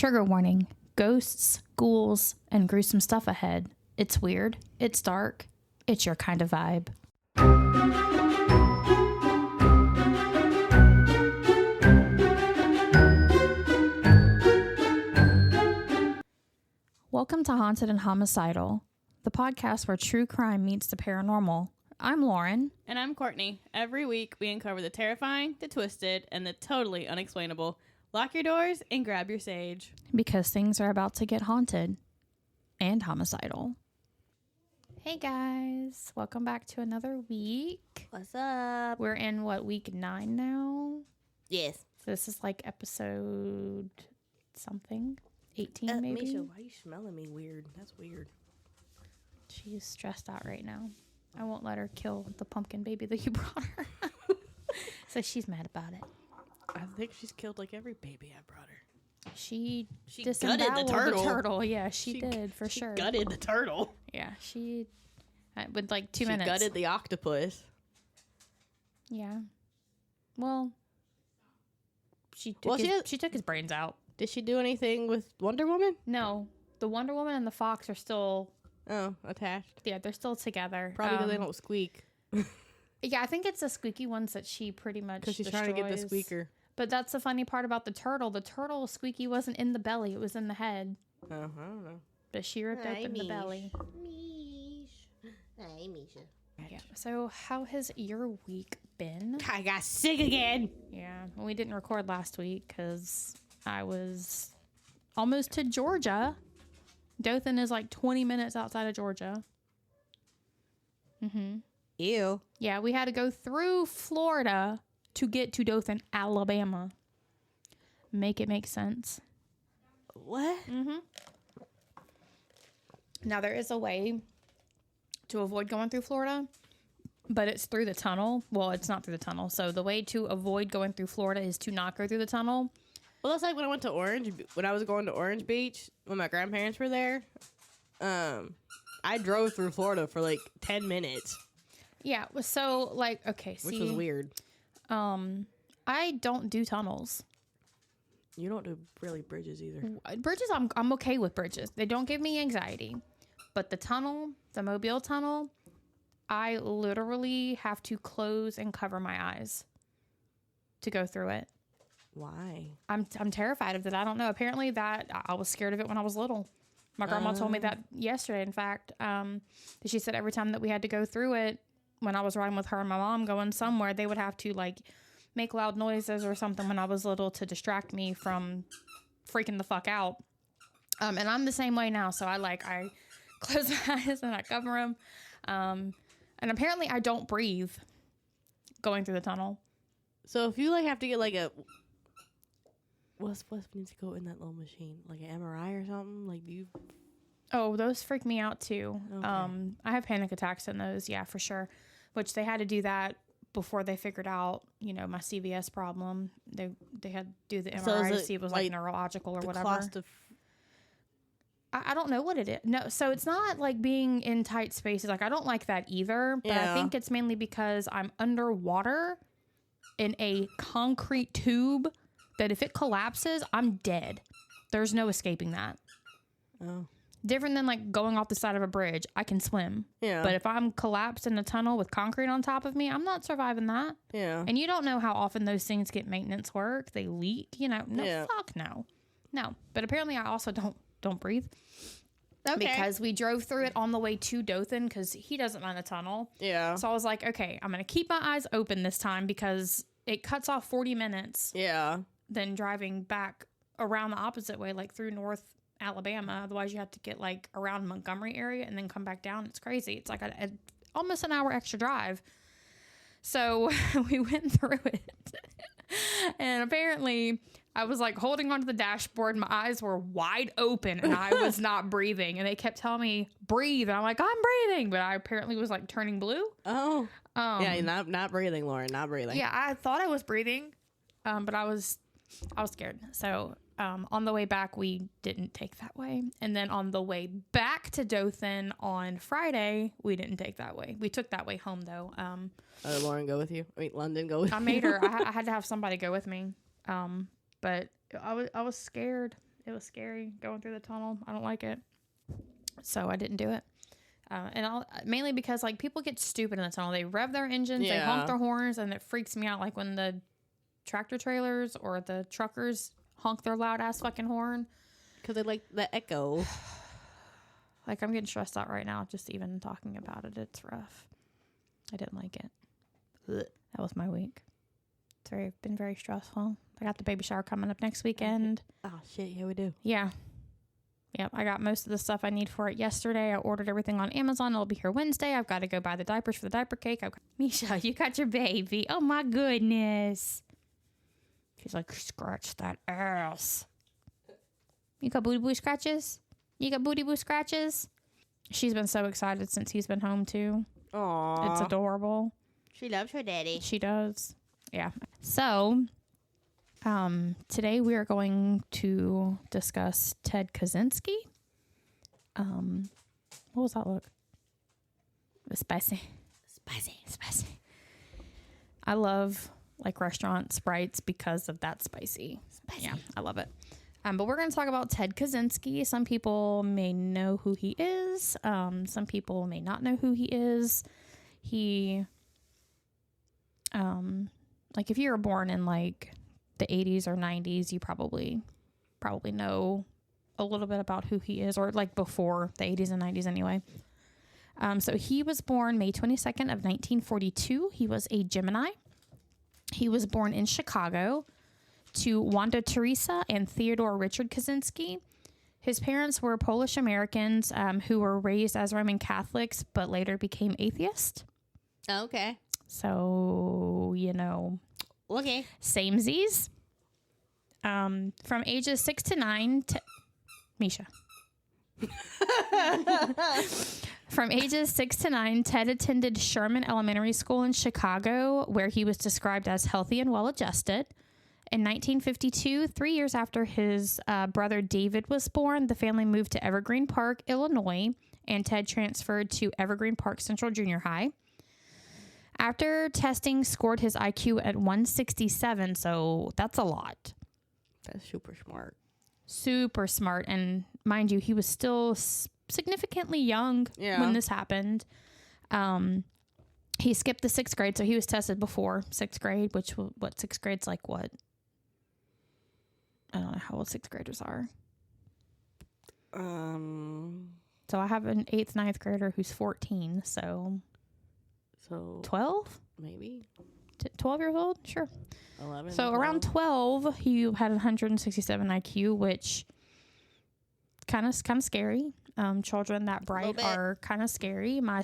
Trigger warning. Ghosts, ghouls, and gruesome stuff ahead. It's weird. It's dark. It's your kind of vibe. Welcome to Haunted and Homicidal, the podcast where true crime meets the paranormal. I'm Lauren. And I'm Courtney. Every week we uncover the terrifying, the twisted, and the totally unexplainable. Lock your doors and grab your sage. Because things are about to get haunted and homicidal. Hey guys, welcome back to another week. What's up? We're in week 9 now? Yes. So this is like episode something, 18 maybe? Mischa, why are you smelling me weird? That's weird. She's stressed out right now. I won't let her kill the pumpkin baby that you brought her. So she's mad about it. I think she's killed like every baby I brought her. She gutted the turtle. Yeah, she did, for sure. Gutted the turtle. Yeah, she... with like 2 minutes. She gutted the octopus. Yeah. Well, she took his brains out. Did she do anything with Wonder Woman? No. The Wonder Woman and the fox are still... Oh, attached. Yeah, they're still together. Probably because they don't squeak. Yeah, I think it's the squeaky ones that she pretty much because she's destroys. trying to get the squeaker. But that's the funny part about the turtle. The turtle squeaky wasn't in the belly. It was in the head. Oh, I don't know. But she ripped open the belly. Hey, Mischa. Yeah. So how has your week been? I got sick again. Yeah. Well, we didn't record last week because I was almost to Georgia. Dothan is like 20 minutes outside of Georgia. Mm-hmm. Ew. Yeah, we had to go through Florida to get to Dothan, Alabama. Make it make sense. What? Mm-hmm. Now, there is a way to avoid going through Florida, but it's through the tunnel. Well, it's not through the tunnel. So the way to avoid going through Florida is to not go through the tunnel. Well, that's like when I went to when I was going to Orange Beach, when my grandparents were there. I drove through Florida for like 10 minutes. Yeah, so like, okay, which was weird. I don't do tunnels. You don't do really bridges either. Bridges, I'm okay with bridges. They don't give me anxiety. But the tunnel, the Mobile tunnel, I literally have to close and cover my eyes to go through it. Why? I'm terrified of it. I don't know. Apparently that I was scared of it when I was little. My grandma told me that yesterday, in fact. She said every time that we had to go through it, when I was riding with her and my mom going somewhere, they would have to like make loud noises or something when I was little to distract me from freaking the fuck out. And I'm the same way now. So I close my eyes and I cover them. And apparently I don't breathe going through the tunnel. So if you like have to get like a... What's needs to go in that little machine? Like an MRI or something? Like, do you... Oh, those freak me out too. Okay. I have panic attacks in those, yeah, for sure. Which they had to do that before they figured out, my CVS problem. They had to do the MRI to see if it was like neurological or whatever. I don't know what it is. No, so it's not like being in tight spaces. Like, I don't like that either. But I think it's mainly because I'm underwater in a concrete tube that if it collapses, I'm dead. There's no escaping that. Oh. Different than like going off the side of a bridge. I can swim. Yeah. But if I'm collapsed in a tunnel with concrete on top of me, I'm not surviving that. Yeah. And you don't know how often those things get maintenance work. They leak, fuck no. No. But apparently I also don't breathe. Okay. Because we drove through it on the way to Dothan because he doesn't run a tunnel. Yeah. So I was like, okay, I'm going to keep my eyes open this time because it cuts off 40 minutes. Yeah. Then driving back around the opposite way, like through North Alabama. Otherwise, you have to get like around Montgomery area and then come back down. It's crazy. It's like almost an hour extra drive. So we went through it. And apparently, I was like holding onto the dashboard. My eyes were wide open and I was not breathing. And they kept telling me, breathe. And I'm like, I'm breathing. But I apparently was like turning blue. Oh. Yeah, not breathing, Lauren. Not breathing. Yeah, I thought I was breathing. But I was scared. So on the way back, we didn't take that way. And then on the way back to Dothan on Friday, we didn't take that way. We took that way home, though. Lauren go with you? I mean, London go with you? I made her. I had to have somebody go with me. But I was scared. It was scary going through the tunnel. I don't like it. So I didn't do it. Mainly because like people get stupid in the tunnel. They rev their engines, they honk their horns, and it freaks me out. Like when the tractor trailers or the truckers honk their loud ass fucking horn. Because they like the echo. Like I'm getting stressed out right now just even talking about it. It's rough. I didn't like it. Ugh. That was my week. It's been very stressful. I got the baby shower coming up next weekend. Oh shit, yeah we do. Yeah. Yep, I got most of the stuff I need for it yesterday. I ordered everything on Amazon. It'll be here Wednesday. I've got to go buy the diapers for the diaper cake. Mischa, you got your baby. Oh, my goodness. She's like, scratch that ass. You got booty boo scratches? You got booty boo scratches? She's been so excited since he's been home, too. Aww. It's adorable. She loves her daddy. She does. Yeah. So... today we are going to discuss Ted Kaczynski. What was that look? It was spicy. Spicy. I love like restaurant Sprites because of that spicy. Yeah, I love it. But we're going to talk about Ted Kaczynski. Some people may know who he is. Some people may not know who he is. He, like if you were born in like the 80s or 90s, you probably know a little bit about who he is, or like before the 80s and 90s anyway. So he was born May 22nd of 1942. He was a Gemini. He was born in Chicago to Wanda Teresa and Theodore Richard Kaczynski. His parents were Polish Americans who were raised as Roman Catholics, but later became atheist. Okay. So, you know... Okay. Samesies. From ages 6 to 9, Mischa. From ages 6 to 9, Ted attended Sherman Elementary School in Chicago, where he was described as healthy and well-adjusted. In 1952, 3 years after his brother David was born, the family moved to Evergreen Park, Illinois, and Ted transferred to Evergreen Park Central Junior High. After testing, scored his IQ at 167, so that's a lot. That's super smart. Super smart. And mind you, he was still significantly young when this happened. He skipped the 6th grade, so he was tested before 6th grade, which, what, 6th grade's like what? I don't know how old 6th graders are. So I have an 8th, 9th grader who's 14, so 12? Maybe. 12 years old? Sure. 11. So 12. Around 12, he had 167 IQ, which kind of scary. Children that bright are kind of scary. My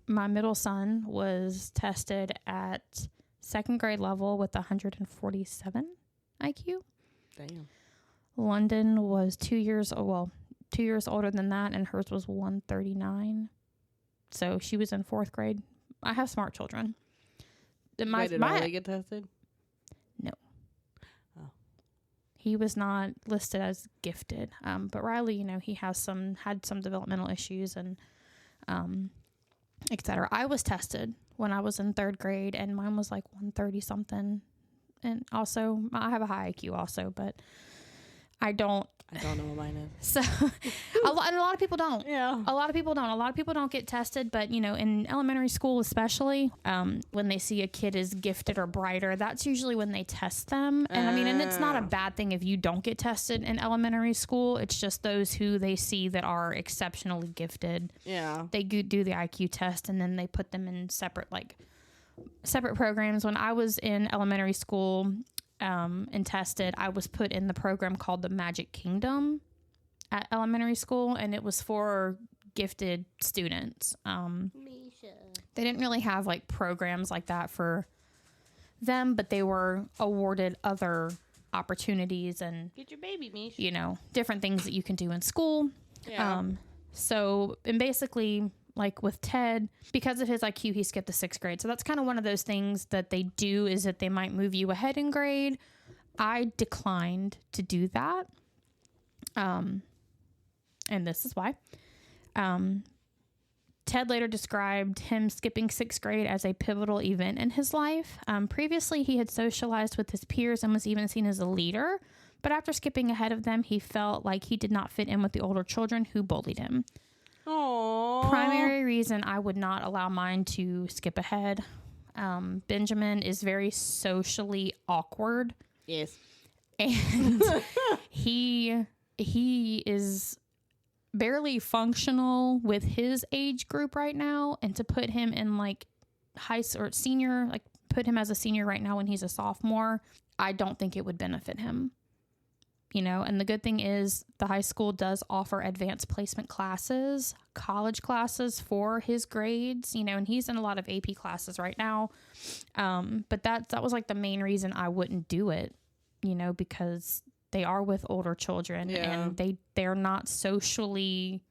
middle son was tested at 2nd grade level with 147 IQ. Damn. London was 2 years older than that, and hers was 139. So she was in 4th grade. I have smart children. Did Riley get tested? No. Oh. He was not listed as gifted. But Riley, you know, he had some developmental issues and etc. I was tested when I was in 3rd grade, and mine was like 130 something. And also, I have a high IQ also, but I don't know what mine is. So, a lot of people don't. Yeah. A lot of people don't get tested, but, you know, in elementary school especially, when they see a kid is gifted or brighter, that's usually when they test them. And, I mean, and it's not a bad thing if you don't get tested in elementary school. It's just those who they see that are exceptionally gifted. Yeah. They do the IQ test, and then they put them in separate programs. When I was in elementary school... and tested, I was put in the program called the Magic Kingdom at elementary school, and it was for gifted students. Mischa. They didn't really have like programs like that for them, but they were awarded other opportunities and get your baby, Mischa. You know, different things that you can do in school. Yeah. And basically, like with Ted, because of his IQ, he skipped the 6th grade. So that's kind of one of those things that they do, is that they might move you ahead in grade. I declined to do that. And this is why. Ted later described him skipping 6th grade as a pivotal event in his life. Previously, he had socialized with his peers and was even seen as a leader, But after skipping ahead of them, he felt like he did not fit in with the older children who bullied him. Aww. Primary reason I would not allow mine to skip ahead. Benjamin is very socially awkward. Yes. And he is barely functional with his age group right now. And to put him in like senior, like put him as a senior right now when he's a sophomore, I don't think it would benefit him. You know, and the good thing is the high school does offer advanced placement classes, college classes for his grades, you know, and he's in a lot of AP classes right now. But that was like the main reason I wouldn't do it, you know, because they are with older children and they're not socially.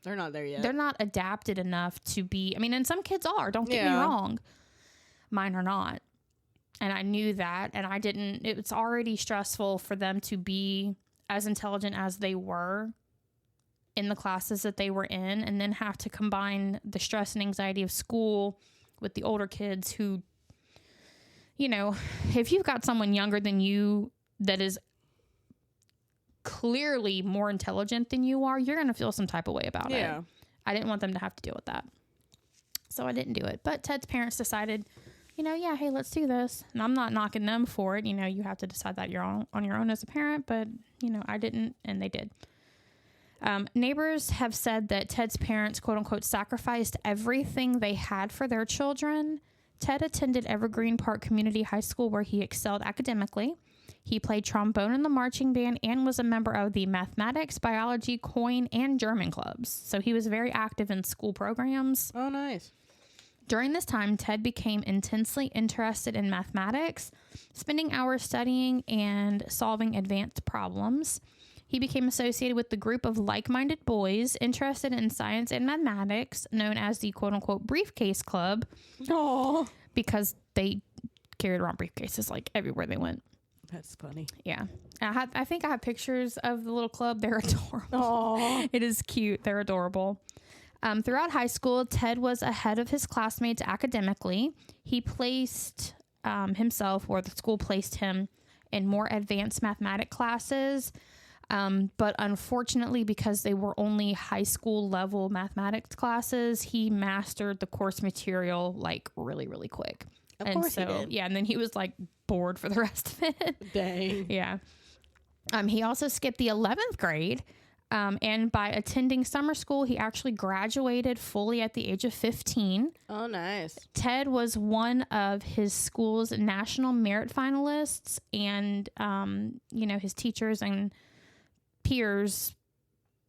They're not there yet. They're not adapted enough to be. I mean, and some kids are, don't get me wrong. Mine are not. And I knew that, and I didn't, it's already stressful for them to be as intelligent as they were in the classes that they were in, and then have to combine the stress and anxiety of school with the older kids who, you know, if you've got someone younger than you that is clearly more intelligent than you are, you're going to feel some type of way about it. I didn't want them to have to deal with that. So I didn't do it. But Ted's parents decided, you know, hey, let's do this. And I'm not knocking them for it. You know, you have to decide that you're on your own as a parent. But, you know, I didn't, and they did. Neighbors have said that Ted's parents, quote unquote, sacrificed everything they had for their children. Ted attended Evergreen Park Community High School, where he excelled academically. He played trombone in the marching band and was a member of the mathematics, biology, coin, and German clubs. So he was very active in school programs. Oh, nice. During this time, Ted became intensely interested in mathematics, spending hours studying and solving advanced problems. He became associated with the group of like-minded boys interested in science and mathematics, known as the quote-unquote briefcase club. Oh, because they carried around briefcases like everywhere they went. That's funny. Yeah. I think I have pictures of the little club. They're adorable. Oh, it is cute. They're adorable. Throughout high school, Ted was ahead of his classmates academically. He placed himself, or the school placed him, in more advanced mathematics classes. But unfortunately, because they were only high school level mathematics classes, he mastered the course material like really, really quick. Of course he did. Yeah, and then he was like bored for the rest of it. Dang. Yeah. He also skipped the 11th grade. And by attending summer school, he actually graduated fully at the age of 15. Oh, nice. Ted was one of his school's national merit finalists, and, you know, his teachers and peers,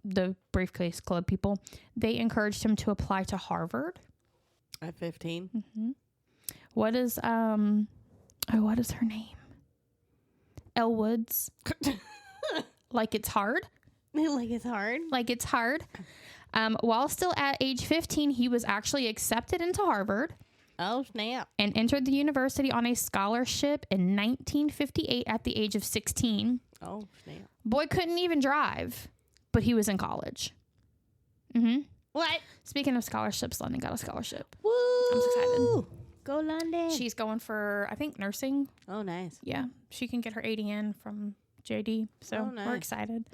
the briefcase club people, they encouraged him to apply to Harvard. At 15? Mm-hmm. What is her name? Elle Woods. Like it's hard. Like it's hard? Like it's hard. While still at age 15, he was actually accepted into Harvard. Oh, snap. And entered the university on a scholarship in 1958 at the age of 16. Oh, snap. Boy couldn't even drive, but he was in college. Mm-hmm. What? Speaking of scholarships, London got a scholarship. Woo! I'm so excited. Go London. She's going for, I think, nursing. Oh, nice. Yeah. She can get her ADN from JD. So nice. We're excited.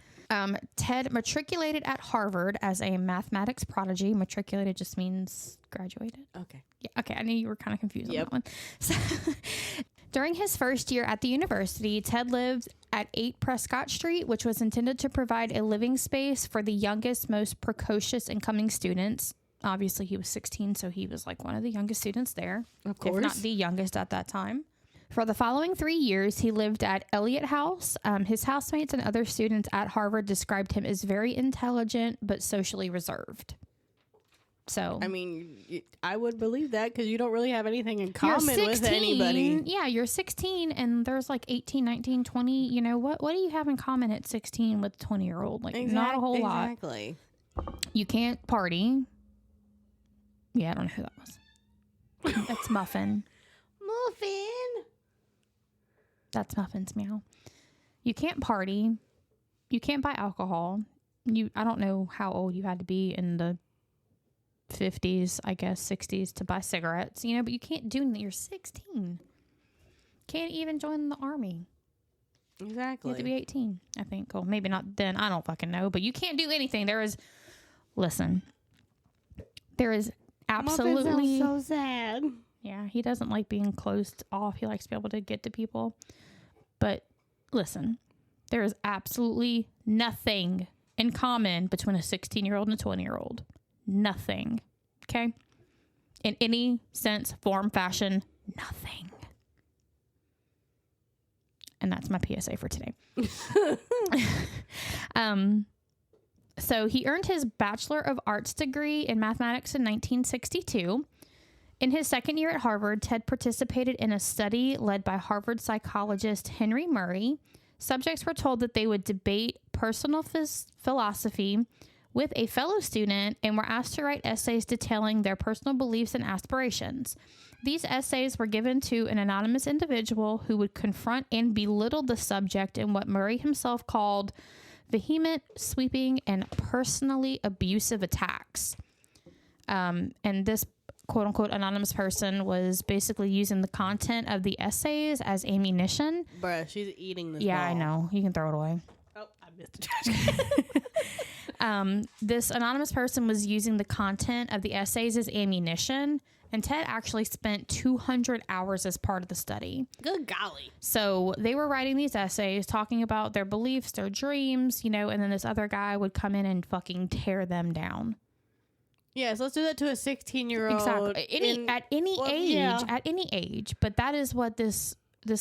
Ted matriculated at Harvard as a mathematics prodigy. Matriculated just means graduated. Okay. Yeah. Okay. I knew you were kind of confused on that one. So, during his first year at the university, Ted lived at 8 Prescott Street, which was intended to provide a living space for the youngest, most precocious incoming students. Obviously, he was 16, so he was like one of the youngest students there. Of course. If not the youngest at that time. For the following 3 years, he lived at Eliot House. His housemates and other students at Harvard described him as very intelligent, but socially reserved. So, I mean, I would believe that because you don't really have anything in common with anybody. Yeah, you're 16 and there's like 18, 19, 20. You know, what do you have in common at 16 with a 20-year-old? Like, not a whole lot. Exactly. You can't party. Yeah, I don't know who that was. That's Muffin. Muffin. That's Muffin's meow. You can't party. You can't buy alcohol. I don't know how old you had to be in the 50s, I guess 60s to buy cigarettes, but you can't do that. You're 16. Can't even join the army. Exactly. You have to be 18, I think. Well, maybe not then. I don't fucking know. But you can't do anything. There is absolutely... so sad. Yeah, he doesn't like being closed off. He likes to be able to get to people. But listen, there is absolutely nothing in common between a 16-year-old and a 20-year-old. Nothing. Okay? In any sense, form, fashion, nothing. And that's my PSA for today. So he earned his Bachelor of Arts degree in mathematics in 1962. In his second year at Harvard, Ted participated in a study led by Harvard psychologist Henry Murray. Subjects were told that they would debate personal philosophy with a fellow student and were asked to write essays detailing their personal beliefs and aspirations. These essays were given to an anonymous individual who would confront and belittle the subject in what Murray himself called vehement, sweeping, and personally abusive attacks. And this quote-unquote anonymous person was basically using the content of the essays as ammunition. Bruh, she's eating this Yeah, ball. I know. You can throw it away. Oh, I missed the trash can. This anonymous person was using the content of the essays as ammunition, and Ted actually spent 200 hours as part of the study. Good golly. So they were writing these essays, talking about their beliefs, their dreams, and then this other guy would come in and fucking tear them down. Yes, let's do that to a 16-year-old. Exactly. At any age. But that is what this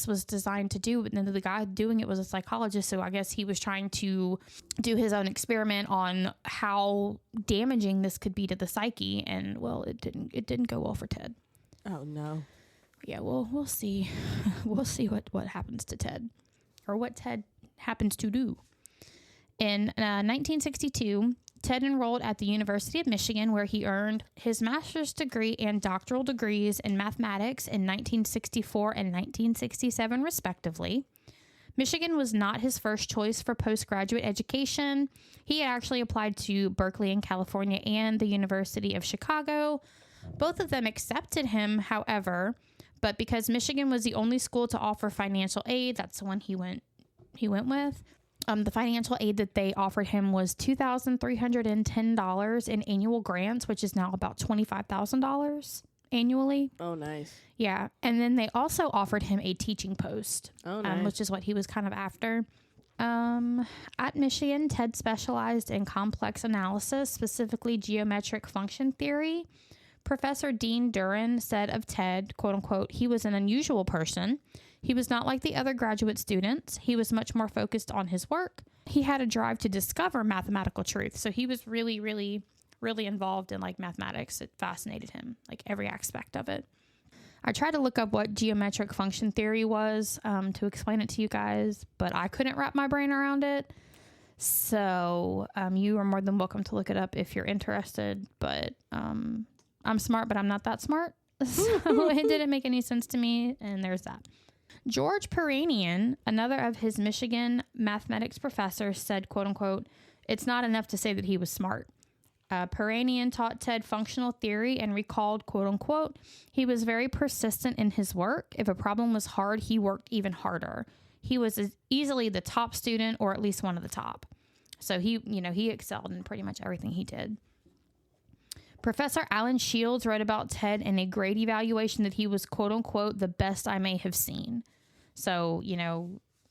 was designed to do. And then the guy doing it was a psychologist. So I guess he was trying to do his own experiment on how damaging this could be to the psyche. And well, it didn't go well for Ted. Oh no. Yeah, well, we'll see. We'll see what happens to Ted, or what Ted happens to do. In 1962, Ted enrolled at the University of Michigan, where he earned his master's degree and doctoral degrees in mathematics in 1964 and 1967, respectively. Michigan was not his first choice for postgraduate education. He had actually applied to Berkeley in California and the University of Chicago. Both of them accepted him, however, but because Michigan was the only school to offer financial aid, that's the one he went with. The financial aid that they offered him was $2,310 in annual grants, which is now about $25,000 annually. Oh, nice. Yeah. And then they also offered him a teaching post, nice. Which is what he was kind of after. At Michigan, Ted specialized in complex analysis, specifically geometric function theory. Professor Dean Duran said of Ted, quote unquote, he was an unusual person. He was not like the other graduate students. He was much more focused on his work. He had a drive to discover mathematical truth. So he was really, really, really involved in mathematics. It fascinated him, every aspect of it. I tried to look up what geometric function theory was to explain it to you guys, but I couldn't wrap my brain around it. So you are more than welcome to look it up if you're interested. But I'm smart, but I'm not that smart. So it didn't make any sense to me. And there's that. George Peranian, another of his Michigan mathematics professors, said, quote unquote, it's not enough to say that he was smart. Peranian taught Ted functional theory and recalled, quote unquote, he was very persistent in his work. If a problem was hard, he worked even harder. He was easily the top student, or at least one of the top. So he excelled in pretty much everything he did. Professor Alan Shields wrote about Ted in a grade evaluation that he was, quote unquote, the best I may have seen. So,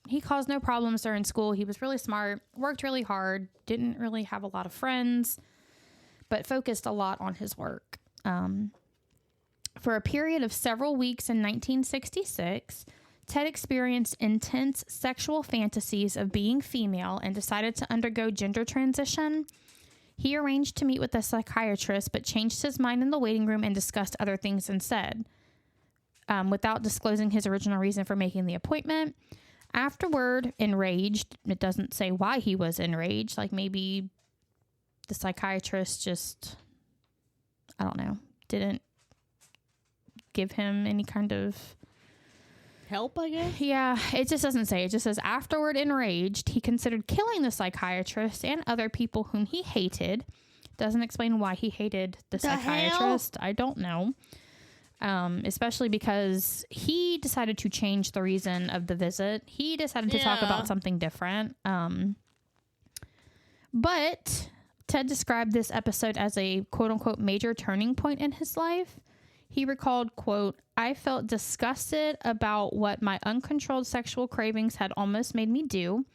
he caused no problems during school. He was really smart, worked really hard, didn't really have a lot of friends, but focused a lot on his work. For a period of several weeks in 1966, Ted experienced intense sexual fantasies of being female and decided to undergo gender transition. He arranged to meet with a psychiatrist, but changed his mind in the waiting room and discussed other things instead, without disclosing his original reason for making the appointment. Afterward, enraged, it doesn't say why he was enraged, maybe the psychiatrist just, I don't know, didn't give him any kind of help, I guess? Yeah, it just doesn't say. It just says, afterward enraged, he considered killing the psychiatrist and other people whom he hated. Doesn't explain why he hated the psychiatrist. Hell? I don't know. especially because he decided to change the reason of the visit. He decided to talk about something different. But Ted described this episode as a quote-unquote major turning point in his life. He recalled, quote, "I felt disgusted about what my uncontrolled sexual cravings had almost made me do,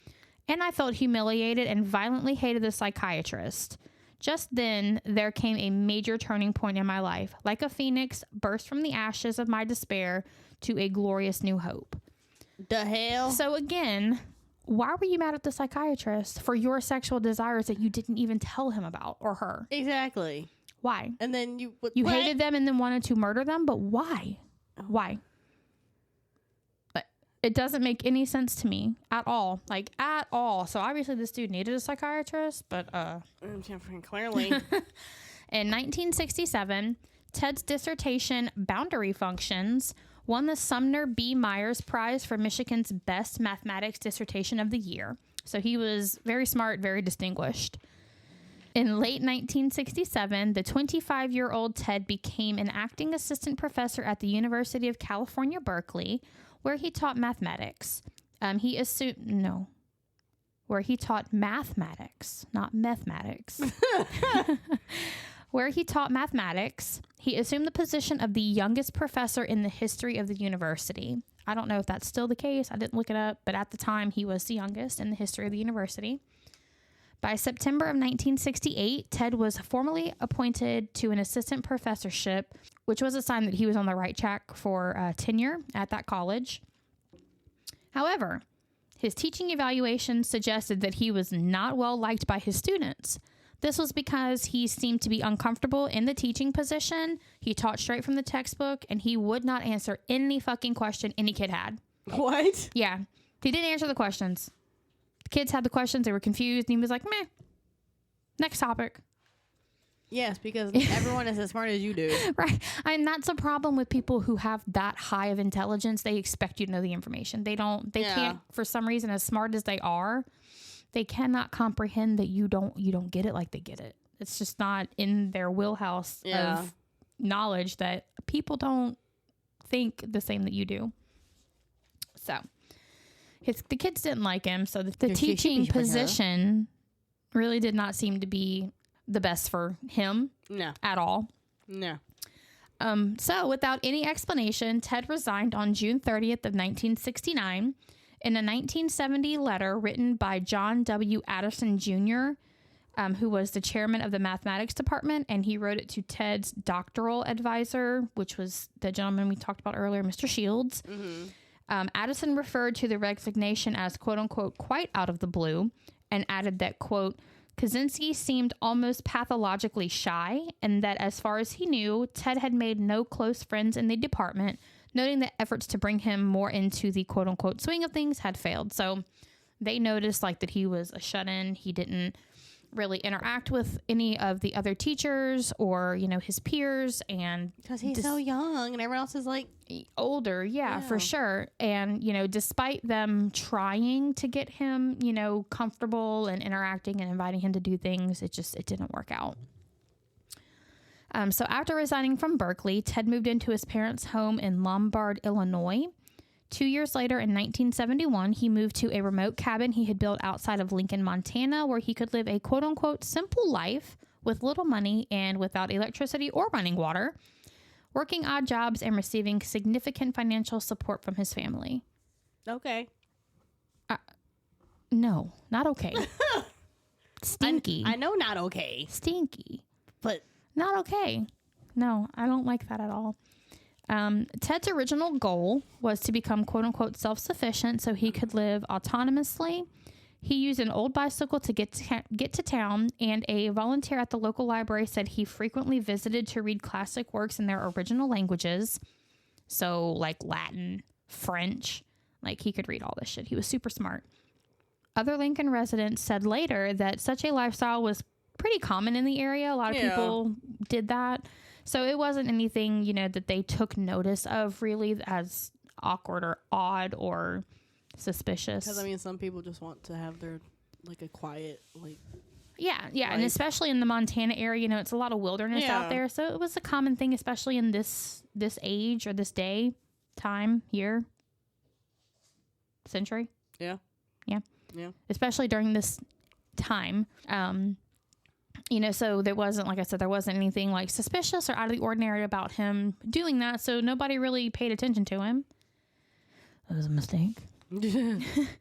and I felt humiliated and violently hated the psychiatrist. Just then, there came a major turning point in my life, like a phoenix burst from the ashes of my despair to a glorious new hope." The hell? So again, why were you mad at the psychiatrist for your sexual desires that you didn't even tell him about or her? Exactly. Why? And then you hated them and then wanted to murder them, but why? Why? It doesn't make any sense to me at all. Like, at all. So obviously this dude needed a psychiatrist, but clearly. In 1967, Ted's dissertation, Boundary Functions, won the Sumner B. Myers Prize for Michigan's best mathematics dissertation of the year. So he was very smart, very distinguished. In late 1967, the 25-year-old Ted became an acting assistant professor at the University of California, Berkeley, where he taught mathematics. Where he taught mathematics, not mathematics. Where he taught mathematics, he assumed the position of the youngest professor in the history of the university. I don't know if that's still the case. I didn't look it up, but at the time, he was the youngest in the history of the university. By September of 1968, Ted was formally appointed to an assistant professorship, which was a sign that he was on the right track for tenure at that college. However, his teaching evaluation suggested that he was not well liked by his students. This was because he seemed to be uncomfortable in the teaching position. He taught straight from the textbook, and he would not answer any fucking question any kid had. What? Yeah. He didn't answer the questions. Kids had the questions, they were confused, and he was like, meh, next topic. Yes, because everyone is as smart as you do. Right. And that's a problem with people who have that high of intelligence. They expect you to know the information. They can't, for some reason, as smart as they are, they cannot comprehend that you don't get it like they get it. It's just not in their wheelhouse of knowledge that people don't think the same that you do. So the kids didn't like him, so the teaching position really did not seem to be the best for him. No. At all. No. So without any explanation, Ted resigned on June 30th of 1969. In a 1970 letter written by John W. Addison Jr., who was the chairman of the mathematics department, and he wrote it to Ted's doctoral advisor, which was the gentleman we talked about earlier, Mr. Shields. Mm-hmm. Addison referred to the resignation as, quote-unquote, quite out of the blue, and added that, quote, Kaczynski seemed almost pathologically shy, and that as far as he knew, Ted had made no close friends in the department, noting that efforts to bring him more into the quote-unquote swing of things had failed. So they noticed like that he was a shut-in. He didn't really interact with any of the other teachers or, his peers. And because he's so young and everyone else is like older. Yeah, for sure. And, despite them trying to get him, comfortable and interacting and inviting him to do things, it didn't work out. So after resigning from Berkeley, Ted moved into his parents' home in Lombard, Illinois. 2 years later, in 1971, he moved to a remote cabin he had built outside of Lincoln, Montana, where he could live a quote-unquote simple life with little money and without electricity or running water, working odd jobs and receiving significant financial support from his family. Okay. No, not okay. Stinky. I know not okay. Stinky. But not okay. No, I don't like that at all. Ted's original goal was to become quote-unquote self-sufficient so he could live autonomously. He used an old bicycle to get to town, and a volunteer at the local library said he frequently visited to read classic works in their original languages. So, like Latin, French. Like, he could read all this shit. He was super smart. Other Lincoln residents said later that such a lifestyle was pretty common in the area. A lot of people did that. So it wasn't anything, that they took notice of really as awkward or odd or suspicious. Because, some people just want to have their, a quiet, Yeah. And especially in the Montana area, it's a lot of wilderness out there. So it was a common thing, especially in this age or this day, time, year, century. Yeah. Especially during this time. So there wasn't, like I said, there wasn't anything like suspicious or out of the ordinary about him doing that. So nobody really paid attention to him. That was a mistake.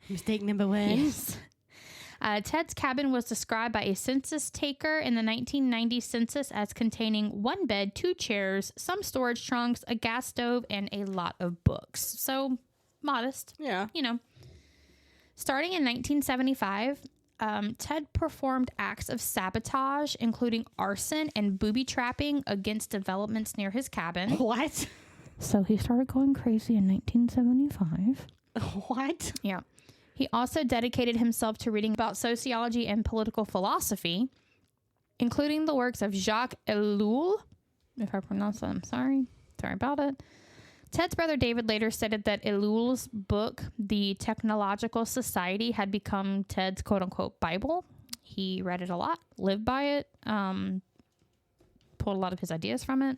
Mistake number one. Yes. Ted's cabin was described by a census taker in the 1990 census as containing 1 bed, 2 chairs, some storage trunks, a gas stove, and a lot of books. So modest. Yeah. Starting in 1975, Ted performed acts of sabotage, including arson and booby trapping against developments near his cabin. What? So he started going crazy in 1975. What? Yeah. He also dedicated himself to reading about sociology and political philosophy, including the works of Jacques Ellul. If I pronounce that, I'm sorry. Sorry about it. Ted's brother David later stated that Ellul's book, The Technological Society, had become Ted's quote-unquote Bible. He read it a lot, lived by it, pulled a lot of his ideas from it.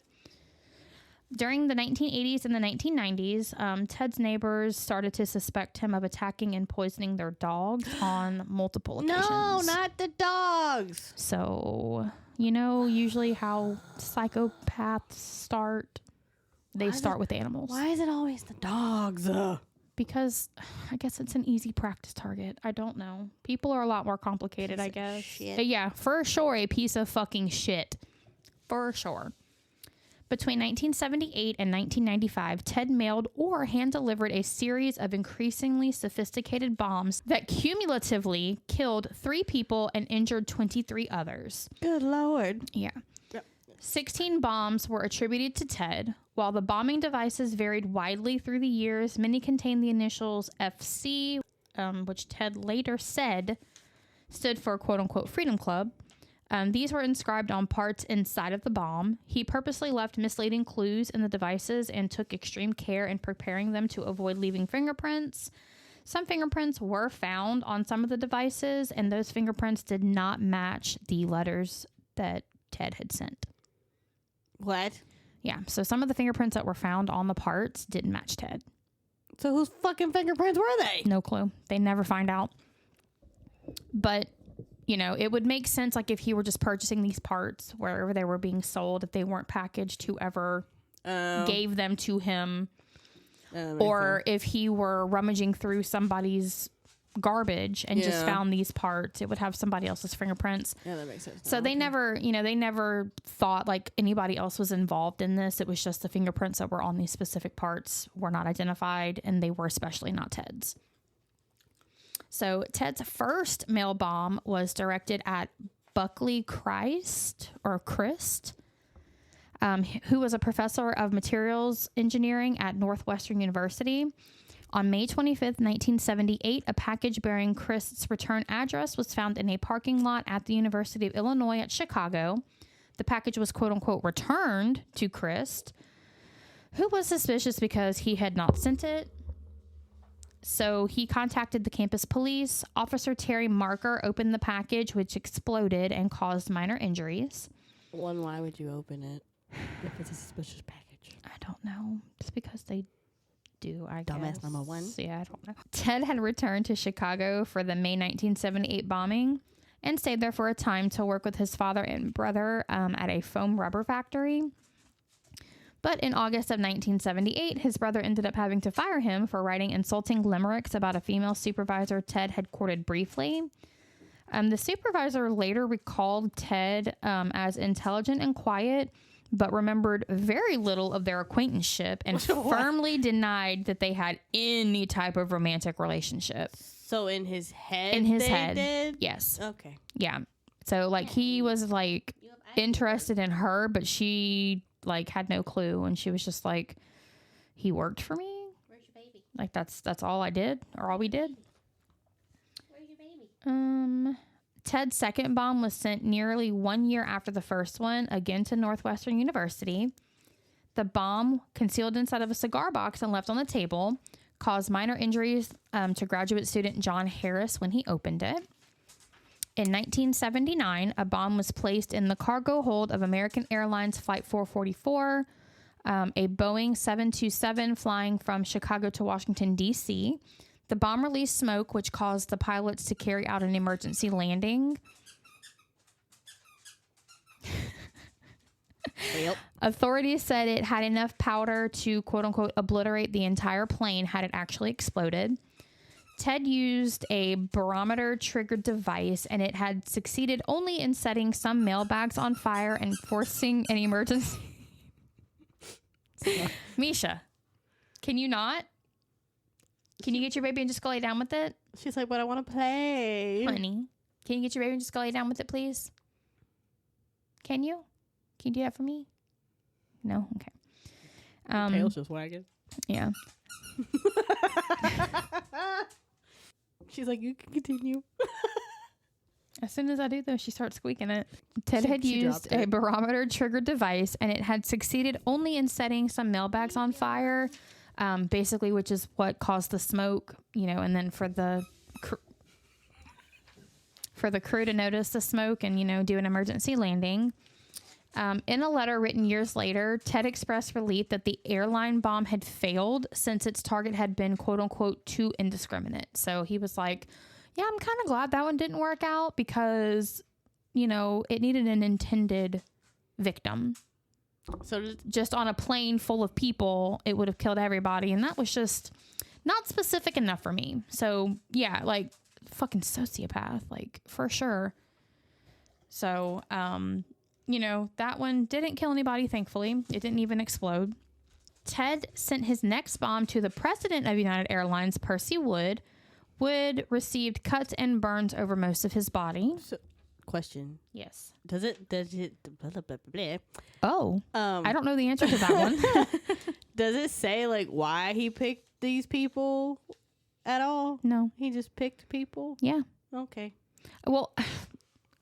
During the 1980s and the 1990s, Ted's neighbors started to suspect him of attacking and poisoning their dogs on multiple occasions. No, not the dogs. So, usually how psychopaths start, they start with animals. Why is it always the dogs? Because I guess it's an easy practice target. I don't know. People are a lot more complicated, I guess. Shit. Yeah, for sure, a piece of fucking shit. For sure. Between 1978 and 1995, Ted mailed or hand-delivered a series of increasingly sophisticated bombs that cumulatively killed 3 people and injured 23 others. Good Lord. Yeah. 16 bombs were attributed to Ted. While the bombing devices varied widely through the years, many contained the initials FC, which Ted later said stood for quote-unquote Freedom Club. These were inscribed on parts inside of the bomb. He purposely left misleading clues in the devices and took extreme care in preparing them to avoid leaving fingerprints. Some fingerprints were found on some of the devices, and those fingerprints did not match the letters that Ted had sent. What? Yeah, so some of the fingerprints that were found on the parts didn't match Ted. So whose fucking fingerprints were they? No clue. They never find out. But it would make sense, like, if he were just purchasing these parts wherever they were being sold, if they weren't packaged, whoever gave them to him, or if he were rummaging through somebody's garbage and just found these parts, it would have somebody else's fingerprints. Yeah, that makes sense. So they never, they never thought like anybody else was involved in this. It was just the fingerprints that were on these specific parts were not identified, and they were especially not Ted's. So Ted's first mail bomb was directed at Buckley Christ, who was a professor of materials engineering at Northwestern University. On May 25th, 1978, a package bearing Christ's return address was found in a parking lot at the University of Illinois at Chicago. The package was quote-unquote returned to Christ, who was suspicious because he had not sent it. So he contacted the campus police. Officer Terry Marker opened the package, which exploded and caused minor injuries. Why would you open it if it's a suspicious package? I don't know. Just because they do, I guess. Dumbass number one. Yeah, I don't know. Ted had returned to Chicago for the May 1978 bombing and stayed there for a time to work with his father and brother at a foam rubber factory. But in August of 1978, his brother ended up having to fire him for writing insulting limericks about a female supervisor Ted had courted briefly. The supervisor later recalled Ted as intelligent and quiet, but remembered very little of their acquaintanceship and firmly denied that they had any type of romantic relationship. So in his head? Did? Yes. Okay. Yeah. So, like, he was, like, interested in her, but she, like, had no clue, and she was just like, he worked for me? Where's your baby? Like, that's all I did, or all we did. Where's your baby? Ted's second bomb was sent nearly 1 year after the first one, again to Northwestern University. The bomb, concealed inside of a cigar box and left on the table, caused minor injuries to graduate student John Harris when he opened it. In 1979, a bomb was placed in the cargo hold of American Airlines Flight 444, a Boeing 727 flying from Chicago to Washington, D.C. The bomb released smoke, which caused the pilots to carry out an emergency landing. Yep. Authorities said it had enough powder to, quote unquote, obliterate the entire plane had it actually exploded. Ted used a barometer triggered device, and it had succeeded only in setting some mailbags on fire and forcing an emergency. Mischa, can you not? Can you get your baby and just go lay down with it? She's like, but I want to play. Honey, can you get your baby and just go lay down with it, please? Can you? Can you do that for me? No? Okay. Tail's just wagging. Yeah. She's like, you can continue. As soon as I do, though, she starts squeaking it. Ted had used a barometer triggered device, and it had succeeded only in setting some mailbags on fire, basically, which is what caused the smoke, and then for the crew to notice the smoke and, do an emergency landing. In a letter written years later, Ted expressed relief that the airline bomb had failed since its target had been, quote unquote, too indiscriminate. So he was like, yeah, I'm kind of glad that one didn't work out because, it needed an intended victim. So just on a plane full of people, it would have killed everybody. And that was just not specific enough for me. So yeah, like fucking sociopath, like for sure. So, that one didn't kill anybody, thankfully. It didn't even explode. Ted sent his next bomb to the president of United Airlines, Percy Wood. Wood received cuts and burns over most of his body. So, question. Yes. Does it blah, blah, blah, blah. Oh, I don't know the answer to that one. Does it say like why he picked these people at all? No. He just picked people? Yeah. Okay. Well,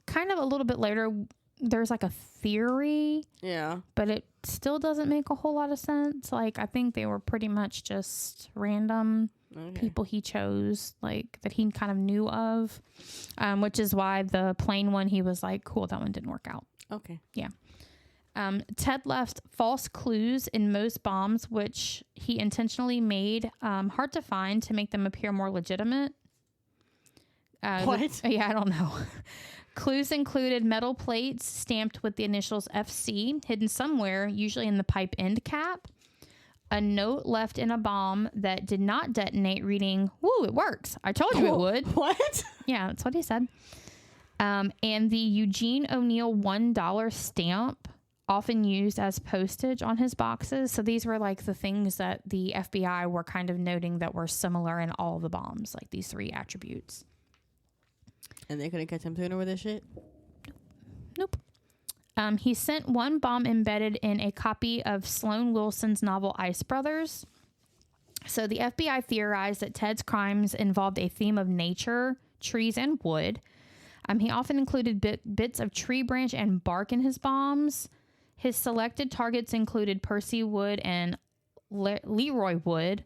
kind of a little bit later, there's like a theory. Yeah. But it still doesn't make a whole lot of sense. Like, I think they were pretty much just random people he chose, like, that he kind of knew of. Which is why the plain one, he was like, cool, that one didn't work out. Okay. Yeah. Ted left false clues in most bombs, which he intentionally made hard to find to make them appear more legitimate. What? I don't know. Clues included metal plates stamped with the initials FC, hidden somewhere, usually in the pipe end cap. A note left in a bomb that did not detonate reading, "Woo, it works. I told you it would." What? Yeah, that's what he said. And the Eugene O'Neill $1 stamp, often used as postage on his boxes. So these were like the things that the FBI were kind of noting that were similar in all the bombs, like these three attributes. And they couldn't catch him sooner with this shit? Nope. He sent one bomb embedded in a copy of Sloan Wilson's novel Ice Brothers. So the FBI theorized that Ted's crimes involved a theme of nature, trees, and wood. He often included bits of tree branch and bark in his bombs. His selected targets included Percy Wood and Leroy Wood.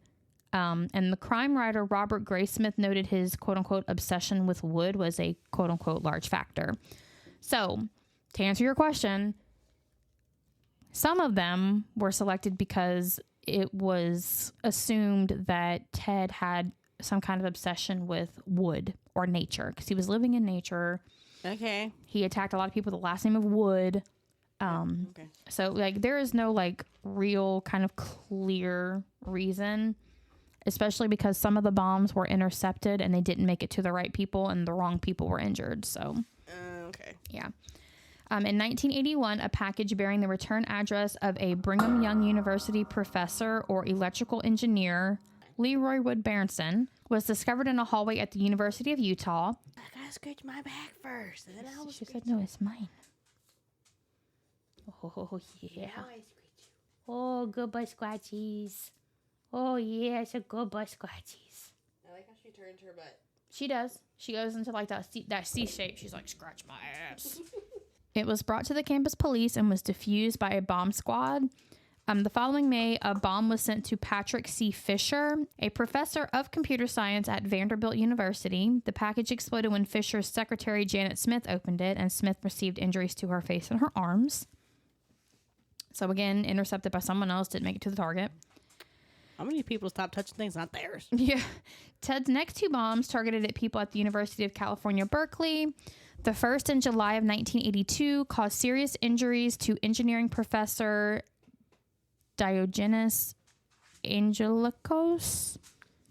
And the crime writer Robert Graysmith noted his quote-unquote obsession with wood was a quote-unquote large factor. So, to answer your question, some of them were selected because it was assumed that Ted had some kind of obsession with wood or nature because he was living in nature. Okay. He attacked a lot of people with the last name of Wood. Okay. So, like, there is no, like, real kind of clear reason, especially because some of the bombs were intercepted and they didn't make it to the right people and the wrong people were injured. So, okay. Yeah. In 1981, a package bearing the return address of a Brigham Young University professor or electrical engineer, Leroy Wood Berenson, was discovered in a hallway at the University of Utah. I gotta scratch my back first. And then she said, no, it's mine. Oh, yeah. Oh, good boy Squatchies. Oh, yeah, it's a good boy Squatchies. I like how she turns her butt. She does. She goes into like that C shape. She's like, scratch my ass. It was brought to the campus police and was defused by a bomb squad. The following May, a bomb was sent to Patrick C. Fisher, a professor of computer science at Vanderbilt University. The package exploded when Fisher's secretary, Janet Smith, opened it, and Smith received injuries to her face and her arms. So again, intercepted by someone else, didn't make it to the target. How many people stop touching things not theirs? Yeah. Ted's next 2 bombs targeted at people at the University of California, Berkeley. The first in July of 1982 caused serious injuries to engineering professor Diogenes Angelikos.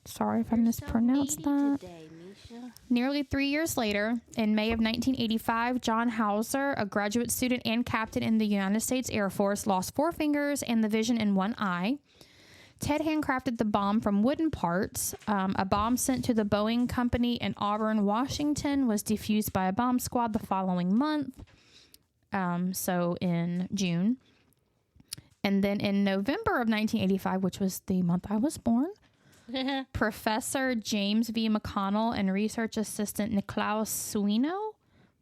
Sorry if I mispronounced that. Today, Mischa. Nearly 3 years later, in May of 1985, John Hauser, a graduate student and captain in the United States Air Force, lost 4 fingers and the vision in one eye. Ted handcrafted the bomb from wooden parts. A bomb sent to the Boeing Company in Auburn, Washington, was defused by a bomb squad the following month. So in June. And then in November of 1985, which was the month I was born, Professor James V. McConnell and research assistant Niklaus Suino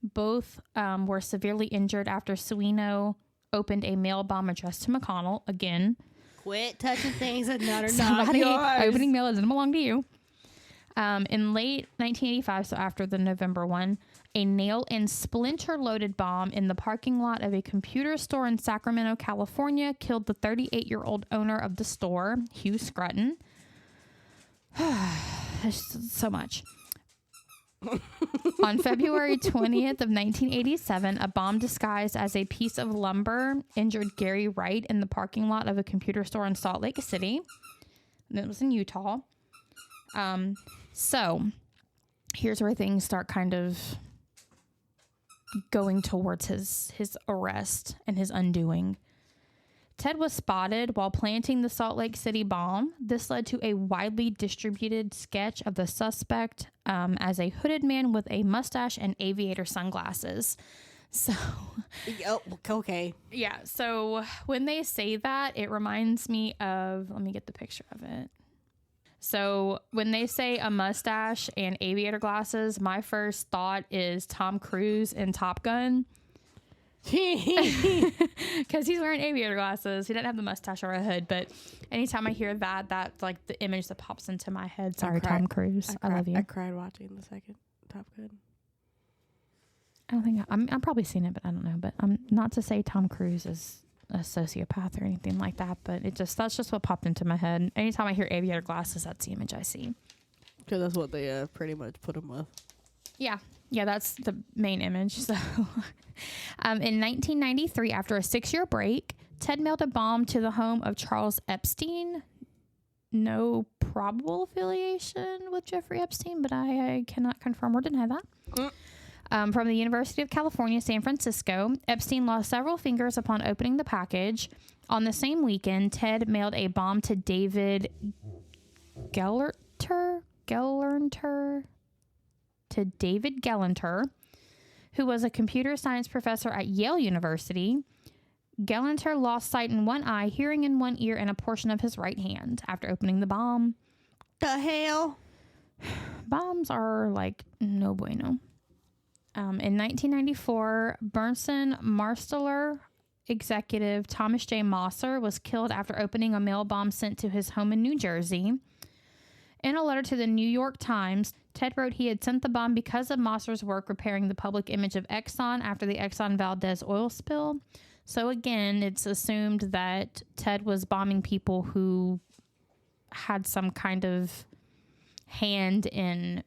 both were severely injured after Suino opened a mail bomb addressed to McConnell. Again, quit touching things that are somebody not yours. opening mail that doesn't belong to you. In late 1985, so after the November one, a nail and splinter loaded bomb in the parking lot of a computer store in Sacramento, California, killed the 38-year-old owner of the store, Hugh Scruton. So much. On February 20th of 1987, a bomb disguised as a piece of lumber injured Gary Wright in the parking lot of a computer store in Salt Lake City. That was in Utah. So here's where things start kind of going towards his arrest and his undoing. Ted was spotted while planting the Salt Lake City bomb. This led to a widely distributed sketch of the suspect as a hooded man with a mustache and aviator sunglasses. So, oh, okay. Yeah. So when they say that, it reminds me of, let me get the picture of it. So when they say a mustache and aviator glasses, my first thought is Tom Cruise in Top Gun. Because he's wearing aviator glasses. He doesn't have the mustache or a hood, but anytime I hear that, that's like the image that pops into my head. Sorry, Tom Cruise. I love you. I cried watching the second Top Gun. I don't think I've probably seen it, but I don't know. But I'm not to say Tom Cruise is a sociopath or anything like that, but that's just what popped into my head. Anytime I hear aviator glasses, that's the image I see. Because that's what they pretty much put him with. Yeah, that's the main image. So, in 1993, after a 6-year break, Ted mailed a bomb to the home of Charles Epstein. No probable affiliation with Jeffrey Epstein, but I cannot confirm or deny that. From the University of California, San Francisco, Epstein lost several fingers upon opening the package. On the same weekend, Ted mailed a bomb to David Gelernter, who was a computer science professor at Yale University. Gelernter lost sight in one eye, hearing in one ear, and a portion of his right hand after opening the bomb. The hell? Bombs are like no bueno. In 1994, Bernson Marsteller executive Thomas J. Mosser was killed after opening a mail bomb sent to his home in New Jersey. In a letter to the New York Times, Ted wrote he had sent the bomb because of Mosser's work repairing the public image of Exxon after the Exxon Valdez oil spill. So again, it's assumed that Ted was bombing people who had some kind of hand in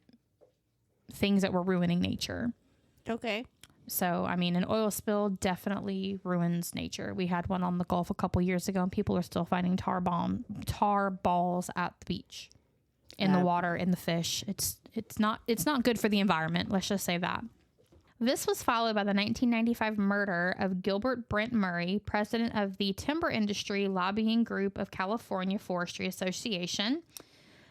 things that were ruining nature. Okay. So, I mean, an oil spill definitely ruins nature. We had one on the Gulf a couple years ago, and people are still finding tar balls at the beach, in the water, in the fish. It's not good for the environment. Let's just say that. This was followed by the 1995 murder of Gilbert Brent Murray, president of the Timber Industry Lobbying Group of California Forestry Association,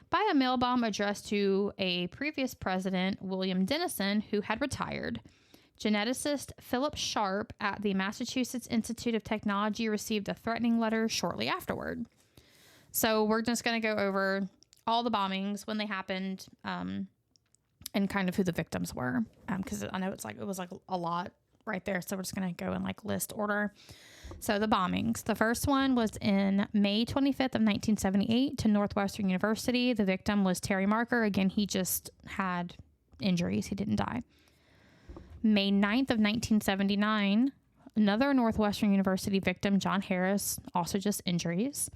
by a mail bomb addressed to a previous president, William Dennison, who had retired. Geneticist Philip Sharp at the Massachusetts Institute of Technology received a threatening letter shortly afterward. So we're just going to go over all the bombings, when they happened, and kind of who the victims were. Because I know it was like a lot right there. So we're just going to go in like list order. So the bombings. The first one was in May 25th of 1978 to Northwestern University. The victim was Terry Marker. Again, he just had injuries. He didn't die. May 9th of 1979, another Northwestern University victim, John Harris, also just injuries.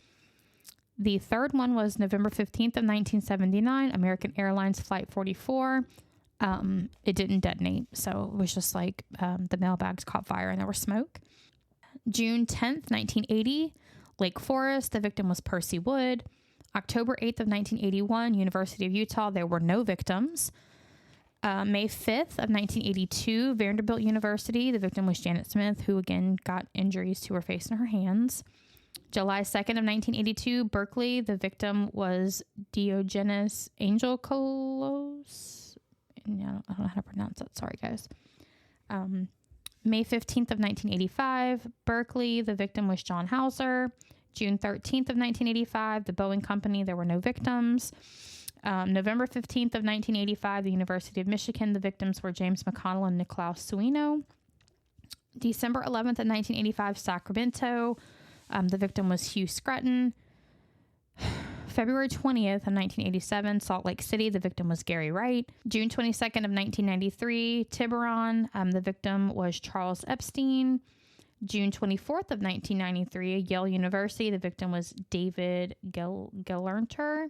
The third one was November 15th of 1979, American Airlines Flight 44. It didn't detonate, so it was just like the mailbags caught fire and there was smoke. June 10th, 1980, Lake Forest. The victim was Percy Wood. October 8th of 1981, University of Utah. There were no victims. May 5th of 1982, Vanderbilt University. The victim was Janet Smith, who again got injuries to her face and her hands. July 2nd of 1982, Berkeley. The victim was Diogenes Angelopoulos. I don't know how to pronounce that. Sorry, guys. May 15th of 1985, Berkeley. The victim was John Hauser. June 13th of 1985, the Boeing Company. There were no victims. November 15th of 1985, the University of Michigan. The victims were James McConnell and Nicolaus Suino. December 11th of 1985, Sacramento. The victim was Hugh Scruton. February 20th of 1987, Salt Lake City. The victim was Gary Wright. June 22nd of 1993, Tiburon. The victim was Charles Epstein. June 24th of 1993, Yale University. The victim was David Gelernter.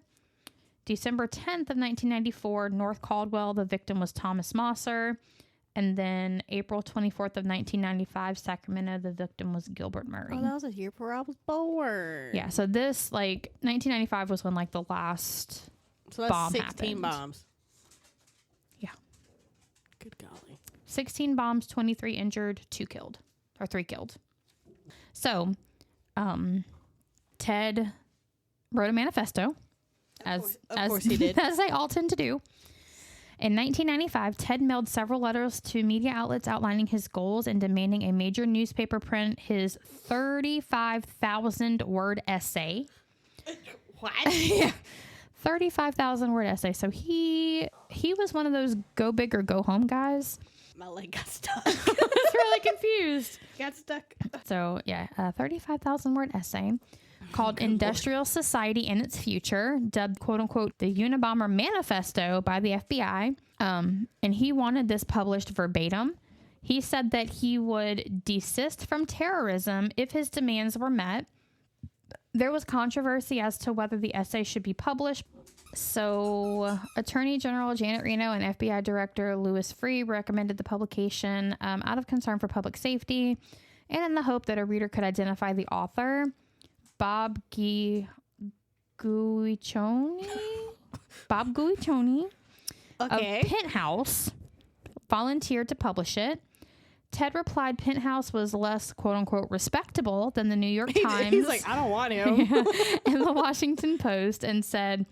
December 10th of 1994, North Caldwell. The victim was Thomas Mosser. And then April 24th of 1995, Sacramento. The victim was Gilbert Murray. Oh, that was a year before I was born. Yeah, so this, 1995 was when, the last bomb 16 happened. bombs. Yeah. Good golly. 16 bombs, 23 injured, 2 killed. Or 3 killed. So, Ted wrote a manifesto. Of course he did. As they all tend to do. In 1995, Ted mailed several letters to media outlets outlining his goals and demanding a major newspaper print his 35,000-word essay. What? Yeah. 35,000-word essay. So he was one of those go big or go home guys. My leg got stuck. I was really confused. Got stuck. So, yeah, a 35,000-word essay called Industrial Society and Its Future, dubbed, quote-unquote, the Unabomber Manifesto by the FBI. And he wanted this published verbatim. He said that he would desist from terrorism if his demands were met. There was controversy as to whether the essay should be published. So Attorney General Janet Reno and FBI Director Louis Freeh recommended the publication out of concern for public safety and in the hope that a reader could identify the author. Bob Guiccioni of Penthouse volunteered to publish it. Ted replied Penthouse was less, quote-unquote, respectable than the New York Times. He's like, I don't want him. And the Washington Post, and said,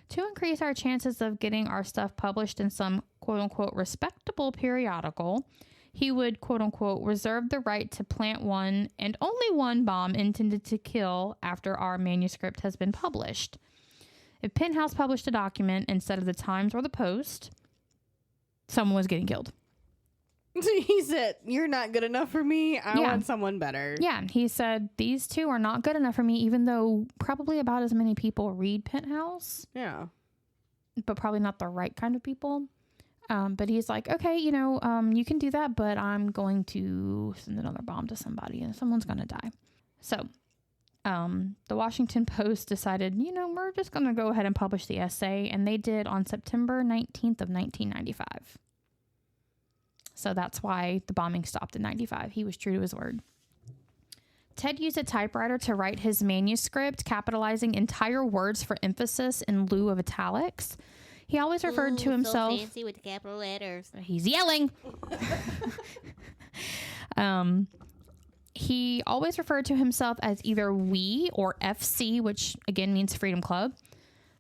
to increase our chances of getting our stuff published in some, quote-unquote, respectable periodical, he would, quote-unquote, reserve the right to plant one and only one bomb intended to kill after our manuscript has been published. If Penthouse published a document instead of the Times or the Post, someone was getting killed. He said, you're not good enough for me. I want someone better. Yeah, he said, these two are not good enough for me, even though probably about as many people read Penthouse. Yeah. But probably not the right kind of people. But he's like, okay, you can do that, but I'm going to send another bomb to somebody and someone's going to die. So, the Washington Post decided, we're just going to go ahead and publish the essay. And they did on September 19th of 1995. So that's why the bombing stopped in 95. He was true to his word. Ted used a typewriter to write his manuscript, capitalizing entire words for emphasis in lieu of italics. He always referred to himself... So fancy with the capital letters. He's yelling. He always referred to himself as either we or FC, which again means Freedom Club,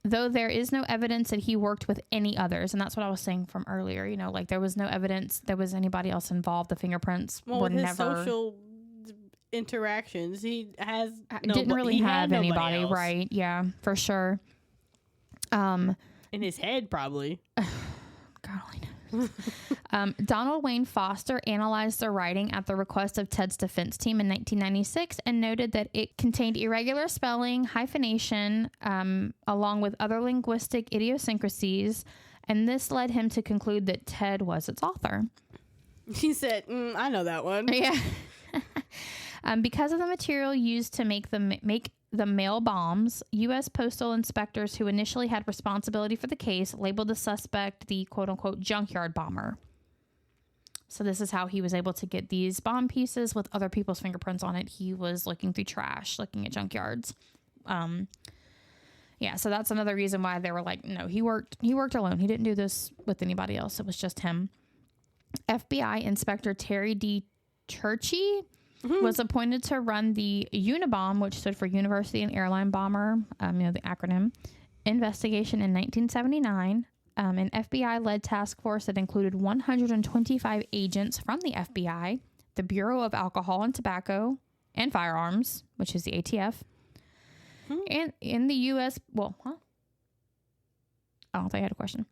though there is no evidence that he worked with any others. And that's what I was saying from earlier. There was no evidence there was anybody else involved. The fingerprints were his never... social interactions, he didn't really have anybody, else. Right? Yeah, for sure. In his head, probably. God only knows. Donald Wayne Foster analyzed the writing at the request of Ted's defense team in 1996 and noted that it contained irregular spelling, hyphenation, along with other linguistic idiosyncrasies, and this led him to conclude that Ted was its author. He said, I know that one. Yeah. Because of the material used to make the mail bombs, U.S. postal inspectors who initially had responsibility for the case labeled the suspect the quote-unquote junkyard bomber. So this is how he was able to get these bomb pieces with other people's fingerprints on it. He was looking through trash, looking at junkyards. Yeah, so that's another reason why they were like, no, he worked alone. He didn't do this with anybody else. It was just him. FBI Inspector Terry D. Churchy was appointed to run the Unabomber, which stood for University and Airline Bomber, the acronym, investigation in 1979. An FBI-led task force that included 125 agents from the FBI, the Bureau of Alcohol and Tobacco and Firearms, which is the ATF, and in the U.S. I don't think I had a question.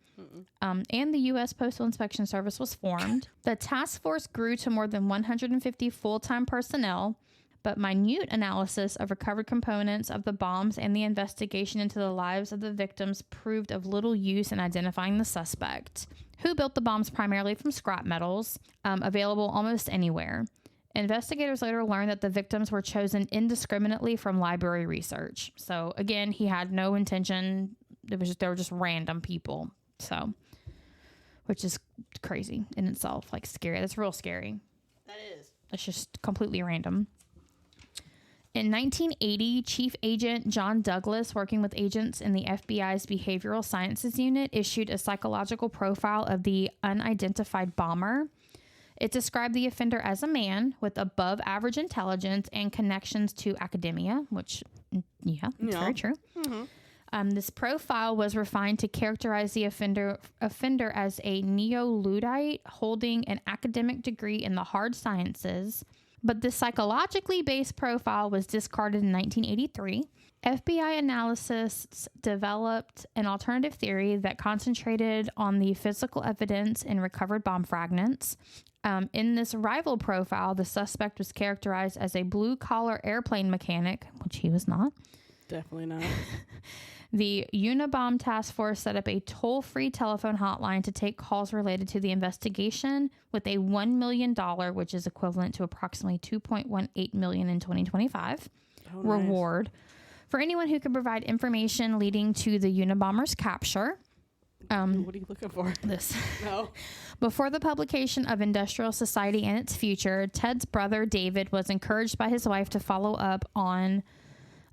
And the U.S. Postal Inspection Service was formed. The task force grew to more than 150 full-time personnel, but minute analysis of recovered components of the bombs and the investigation into the lives of the victims proved of little use in identifying the suspect, who built the bombs primarily from scrap metals, available almost anywhere. Investigators later learned that the victims were chosen indiscriminately from library research. So, again, he had no intention. They were just random people. So, which is crazy in itself, like scary. That's real scary. That is. It's just completely random. In 1980, Chief Agent John Douglas, working with agents in the FBI's Behavioral Sciences Unit, issued a psychological profile of the unidentified bomber. It described the offender as a man with above average intelligence and connections to academia, which, yeah, it's very true. Mm-hmm. This profile was refined to characterize the offender as a neo-Luddite holding an academic degree in the hard sciences, but the psychologically based profile was discarded in 1983. FBI analysts developed an alternative theory that concentrated on the physical evidence in recovered bomb fragments. In this rival profile, the suspect was characterized as a blue-collar airplane mechanic, which he was not. Definitely not. The Unabomber task force set up a toll-free telephone hotline to take calls related to the investigation with a $1 million, which is equivalent to approximately $2.18 million in 2025, reward for anyone who could provide information leading to the Unabomber's capture. What are you looking for? This. No. Before the publication of Industrial Society and Its Future, Ted's brother David was encouraged by his wife to follow up on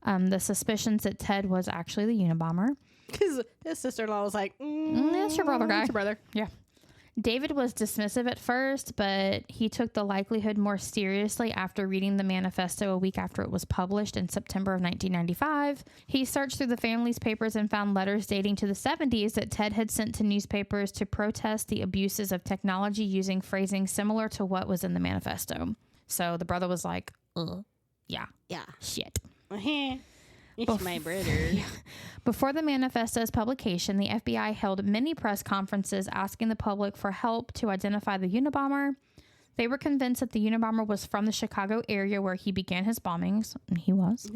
the suspicions that Ted was actually the Unabomber. Because his sister-in-law was like, that's your brother, guy. That's your brother. Yeah. David was dismissive at first, but he took the likelihood more seriously after reading the manifesto a week after it was published in September of 1995. He searched through the family's papers and found letters dating to the 70s that Ted had sent to newspapers to protest the abuses of technology using phrasing similar to what was in the manifesto. So the brother was like, yeah, shit. It's my brother. Yeah. Before the manifesto's publication, the FBI held many press conferences asking the public for help to identify the Unabomber. They were convinced that the Unabomber was from the Chicago area where he began his bombings, and he was,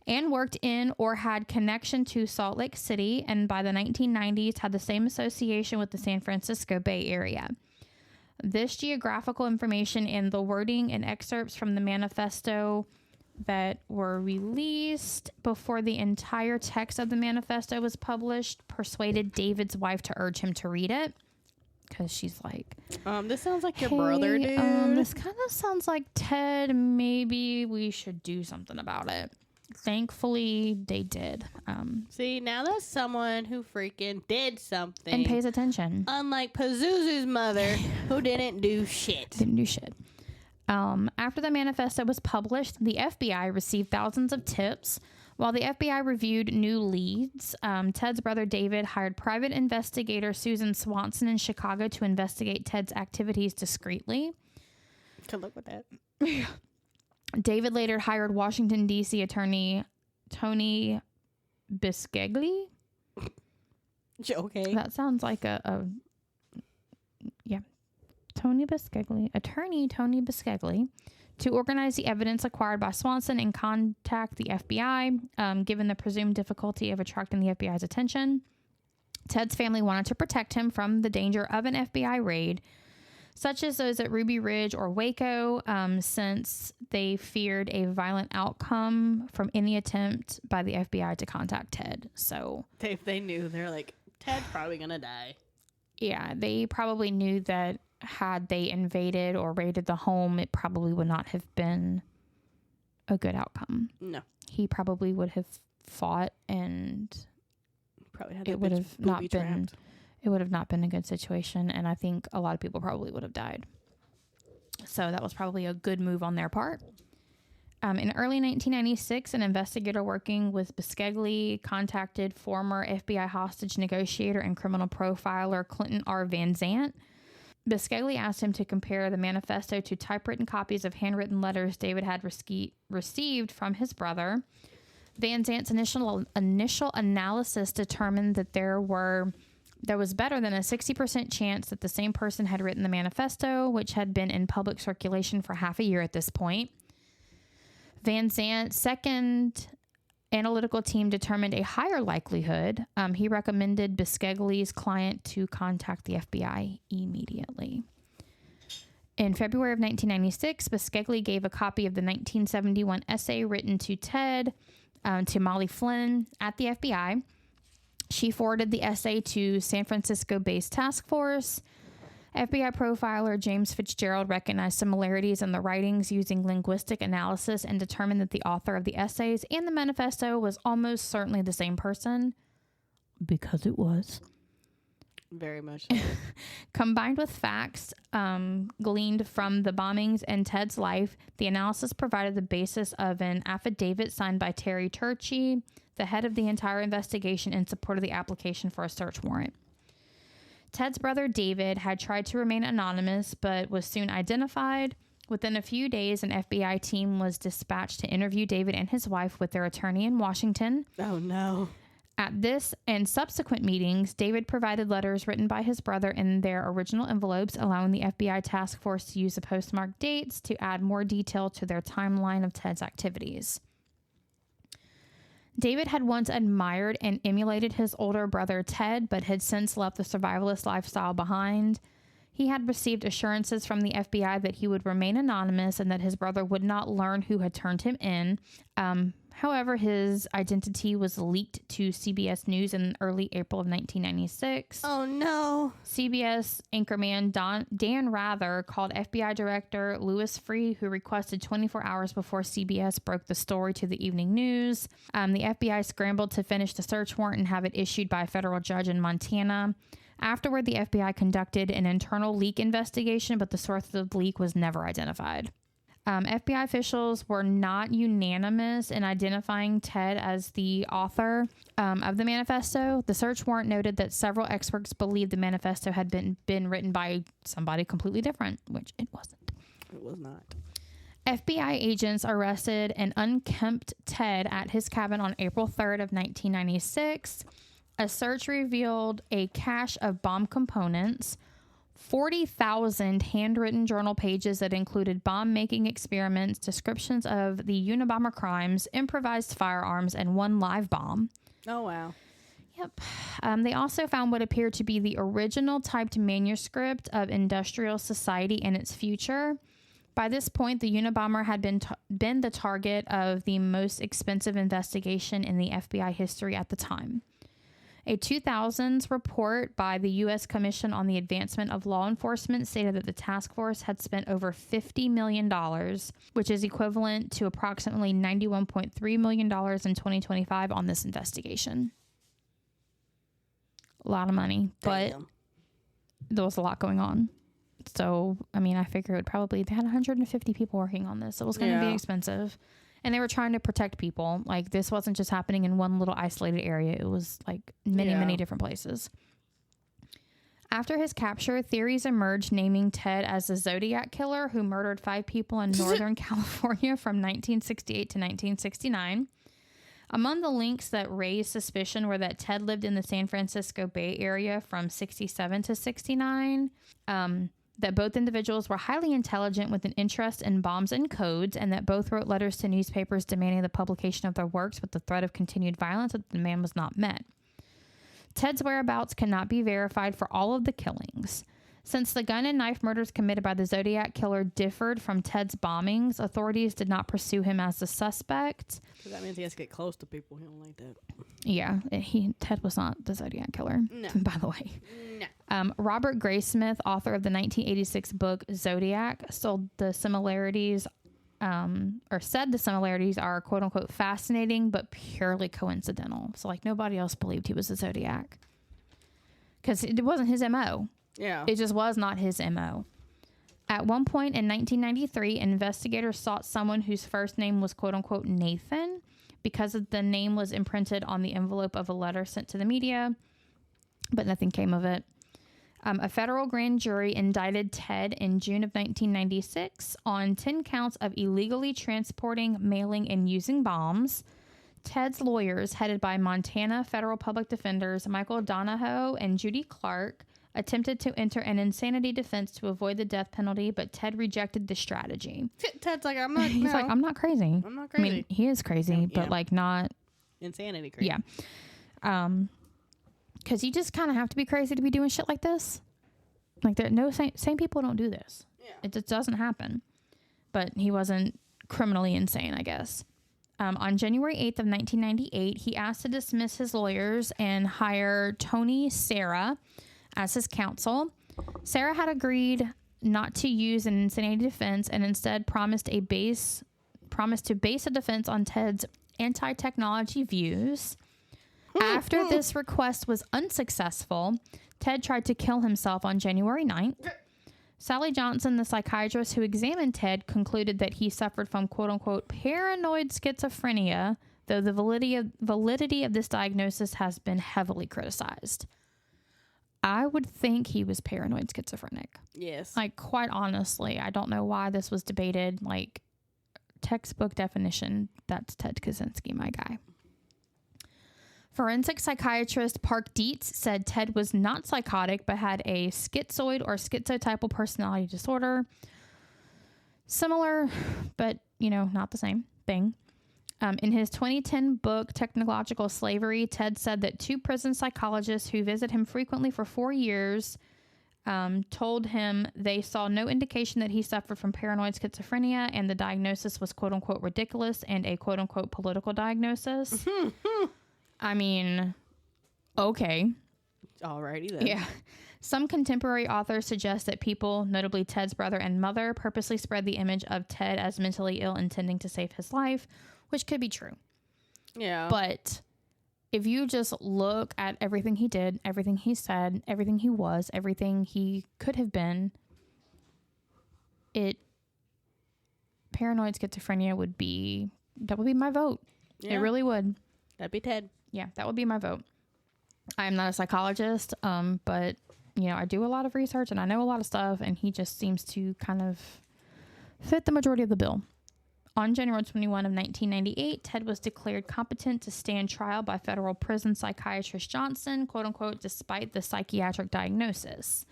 and worked in or had connection to Salt Lake City, and by the 1990s had the same association with the San Francisco Bay Area. This geographical information and the wording and excerpts from the manifesto that were released before the entire text of the manifesto was published persuaded David's wife to urge him to read it, because she's like, this sounds like your brother, dude. This kind of sounds like Ted. Maybe we should do something about it. Thankfully, they did. See, now that's someone who freaking did something and pays attention, unlike Pazuzu's mother, who didn't do shit. After the manifesto was published, the FBI received thousands of tips. While the FBI reviewed new leads, Ted's brother David hired private investigator Susan Swanson in Chicago to investigate Ted's activities discreetly. Good luck with that. David later hired Washington, D.C. attorney Tony Bisceglie. Okay. That sounds like a Attorney Tony Bisceglie, to organize the evidence acquired by Swanson and contact the FBI, given the presumed difficulty of attracting the FBI's attention. Ted's family wanted to protect him from the danger of an FBI raid, such as those at Ruby Ridge or Waco, since they feared a violent outcome from any attempt by the FBI to contact Ted. So they knew, they're like, Ted's probably gonna die. Yeah, they probably knew that had they invaded or raided the home, it probably would not have been a good outcome. No. He probably would have fought, and probably had it would have not been a good situation, and I think a lot of people probably would have died. So that was probably a good move on their part. In early 1996, an investigator working with Bisceglie contacted former FBI hostage negotiator and criminal profiler Clinton R. Van Zandt. Bisceglie asked him to compare the manifesto to typewritten copies of handwritten letters David had received from his brother. Van Zandt's initial analysis determined that there was better than a 60% chance that the same person had written the manifesto, which had been in public circulation for half a year at this point. Van Zandt's second analytical team determined a higher likelihood. He recommended Bisceglie's client to contact the FBI immediately. In February of 1996, Bisceglie gave a copy of the 1971 essay written to Ted to Molly Flynn at the FBI. She forwarded the essay to San Francisco-based task force. FBI profiler James Fitzgerald recognized similarities in the writings using linguistic analysis and determined that the author of the essays and the manifesto was almost certainly the same person, because it was. Very much so. Combined with facts gleaned from the bombings and Ted's life, the analysis provided the basis of an affidavit signed by Terry Turchi, the head of the entire investigation, in support of the application for a search warrant. Ted's brother David had tried to remain anonymous, but was soon identified. Within a few days, an FBI team was dispatched to interview David and his wife with their attorney in Washington. Oh, no. At this and subsequent meetings, David provided letters written by his brother in their original envelopes, allowing the FBI task force to use the postmarked dates to add more detail to their timeline of Ted's activities. David had once admired and emulated his older brother Ted, but had since left the survivalist lifestyle behind. He had received assurances from the FBI that he would remain anonymous and that his brother would not learn who had turned him in. However, his identity was leaked to CBS News in early April of 1996. Oh, no. CBS anchorman Dan Rather called FBI Director Louis Freeh, who requested 24 hours before CBS broke the story to the evening news. The FBI scrambled to finish the search warrant and have it issued by a federal judge in Montana. Afterward, the FBI conducted an internal leak investigation, but the source of the leak was never identified. FBI officials were not unanimous in identifying Ted as the author of the manifesto. The search warrant noted that several experts believed the manifesto had been written by somebody completely different, which it wasn't. It was not. FBI agents arrested an unkempt Ted at his cabin on April 3rd of 1996. A search revealed a cache of bomb components, 40,000 handwritten journal pages that included bomb-making experiments, descriptions of the Unabomber crimes, improvised firearms, and one live bomb. Oh, wow. Yep. They also found what appeared to be the original typed manuscript of Industrial Society and Its Future. By this point, the Unabomber had been the target of the most expensive investigation in the FBI history at the time. A 2000s report by the U.S. Commission on the Advancement of Law Enforcement stated that the task force had spent over $50 million, which is equivalent to approximately $91.3 million in 2025 on this investigation. A lot of money, but there was a lot going on. So, I mean, I figure they had 150 people working on this. It was going to be expensive. And they were trying to protect people. Like, this wasn't just happening in one little isolated area. It was like many different places. After his capture, theories emerged naming Ted as the Zodiac Killer who murdered 5 people in Northern California from 1968 to 1969. Among the links that raised suspicion were that Ted lived in the San Francisco Bay Area from 67 to 69, that both individuals were highly intelligent with an interest in bombs and codes, and that both wrote letters to newspapers demanding the publication of their works with the threat of continued violence, that the demand was not met. Ted's whereabouts cannot be verified for all of the killings. Since the gun and knife murders committed by the Zodiac killer differed from Ted's bombings, authorities did not pursue him as a suspect. That means he has to get close to people. He don't like that. Yeah, Ted was not the Zodiac killer, no. by the way. No. Robert Graysmith, author of the 1986 book Zodiac, said the similarities are quote-unquote fascinating but purely coincidental. So, like, nobody else believed he was the Zodiac. Because it wasn't his M.O. Yeah. It just was not his MO. At one point in 1993, investigators sought someone whose first name was quote-unquote Nathan because the name was imprinted on the envelope of a letter sent to the media, but nothing came of it. A federal grand jury indicted Ted in June of 1996 on 10 counts of illegally transporting, mailing, and using bombs. Ted's lawyers, headed by Montana federal public defenders Michael Donahoe and Judy Clark, attempted to enter an insanity defense to avoid the death penalty, but Ted rejected the strategy. Ted's like, I'm not. He's like, I'm not crazy. I'm not crazy. I mean, he is crazy, but like not insanity crazy. Yeah. Because you just kind of have to be crazy to be doing shit like this. Like, sane people don't do this. Yeah. It just doesn't happen. But he wasn't criminally insane, I guess. On January 8th of 1998, he asked to dismiss his lawyers and hire Tony Serra as his counsel. Sarah had agreed not to use an insanity defense and instead promised to base a defense on Ted's anti-technology views. After this request was unsuccessful, Ted tried to kill himself on January 9th. Sally Johnson, the psychiatrist who examined Ted, concluded that he suffered from quote-unquote paranoid schizophrenia, though the validity of this diagnosis has been heavily criticized. I would think he was paranoid schizophrenic. Yes. Like, quite honestly, I don't know why this was debated. Like, textbook definition, that's Ted Kaczynski, my guy. Forensic psychiatrist Park Dietz said Ted was not psychotic, but had a schizoid or schizotypal personality disorder. Similar, but, not the same thing. In his 2010 book, Technological Slavery, Ted said that 2 prison psychologists who visit him frequently for 4 years told him they saw no indication that he suffered from paranoid schizophrenia, and the diagnosis was quote-unquote ridiculous and a quote-unquote political diagnosis. I mean, okay. Alrighty then. Yeah. Some contemporary authors suggest that people, notably Ted's brother and mother, purposely spread the image of Ted as mentally ill, intending to save his life, which could be true. Yeah. But if you just look at everything he did, everything he said, everything he was, everything he could have been, paranoid schizophrenia would be my vote. Yeah. It really would. That'd be Ted. Yeah, that would be my vote. I'm not a psychologist, but, I do a lot of research and I know a lot of stuff, and he just seems to kind of fit the majority of the bill. On January 21 of 1998, Ted was declared competent to stand trial by federal prison psychiatrist Johnson, quote unquote, despite the psychiatric diagnosis.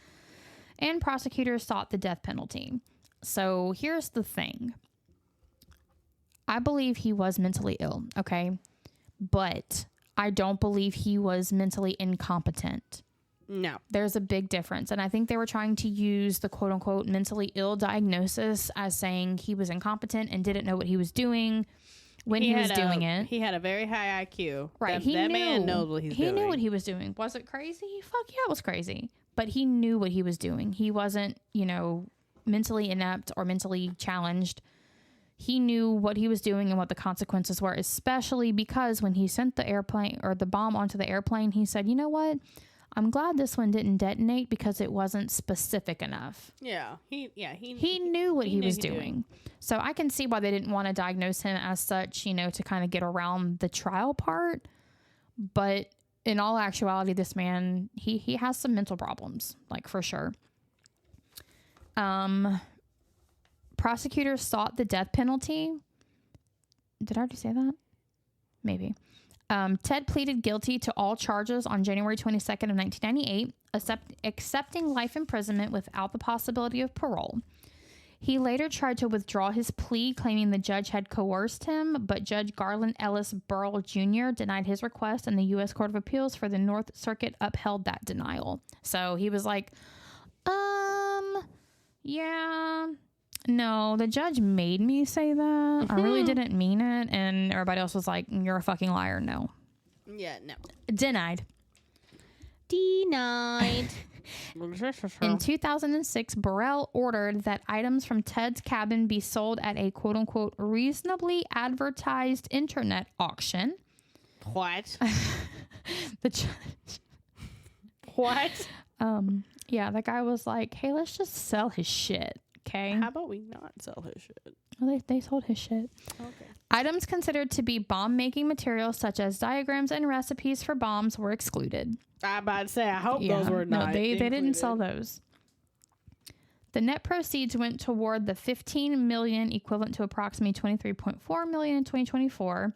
And prosecutors sought the death penalty. So here's the thing. I believe he was mentally ill, okay? But I don't believe he was mentally incompetent. No. There's a big difference. And I think they were trying to use the quote unquote mentally ill diagnosis as saying he was incompetent and didn't know what he was doing when he was doing it. He had a very high IQ. Right. That man knows what he's doing. He knew what he was doing. Was it crazy? Fuck yeah, it was crazy. But he knew what he was doing. He wasn't, mentally inept or mentally challenged. He knew what he was doing and what the consequences were, especially because when he sent the airplane or the bomb onto the airplane, he said, you know what? I'm glad this one didn't detonate because it wasn't specific enough. Yeah. He knew what he was doing. So I can see why they didn't want to diagnose him as such, to kind of get around the trial part. But in all actuality, this man, he has some mental problems, like for sure. Prosecutors sought the death penalty. Did I already say that? Maybe. Ted pleaded guilty to all charges on January 22nd of 1998, accepting life imprisonment without the possibility of parole. He later tried to withdraw his plea, claiming the judge had coerced him, but Judge Garland Ellis Burrell Jr. denied his request, and the U.S. Court of Appeals for the North Circuit upheld that denial. So he was like, yeah, no, the judge made me say that. I really didn't mean it. And everybody else was like, you're a fucking liar. No. Yeah, no. Denied. In 2006, Burrell ordered that items from Ted's cabin be sold at a quote-unquote reasonably advertised internet auction. What? The judge. What? Yeah, that guy was like, hey, let's just sell his shit, okay? How about we not sell his shit? Well, they sold his shit. Okay. Items considered to be bomb-making materials, such as diagrams and recipes for bombs, were excluded. I'm about to say, I hope those were not. No, they didn't sell those. The net proceeds went toward the $15 million, equivalent to approximately $23.4 million in 2024.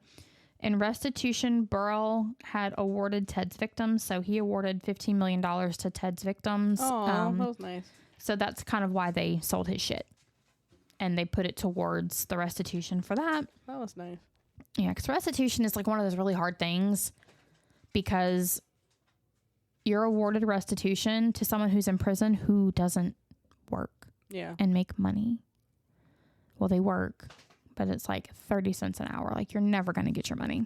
In restitution, Burrell had awarded Ted's victims, so he awarded $15 million to Ted's victims. Oh, that was nice. So that's kind of why they sold his shit. And they put it towards the restitution for that. That was nice. Yeah, because restitution is like one of those really hard things, because you're awarded restitution to someone who's in prison who doesn't work and make money. Well, they work, but it's like 30 cents an hour. Like, you're never going to get your money.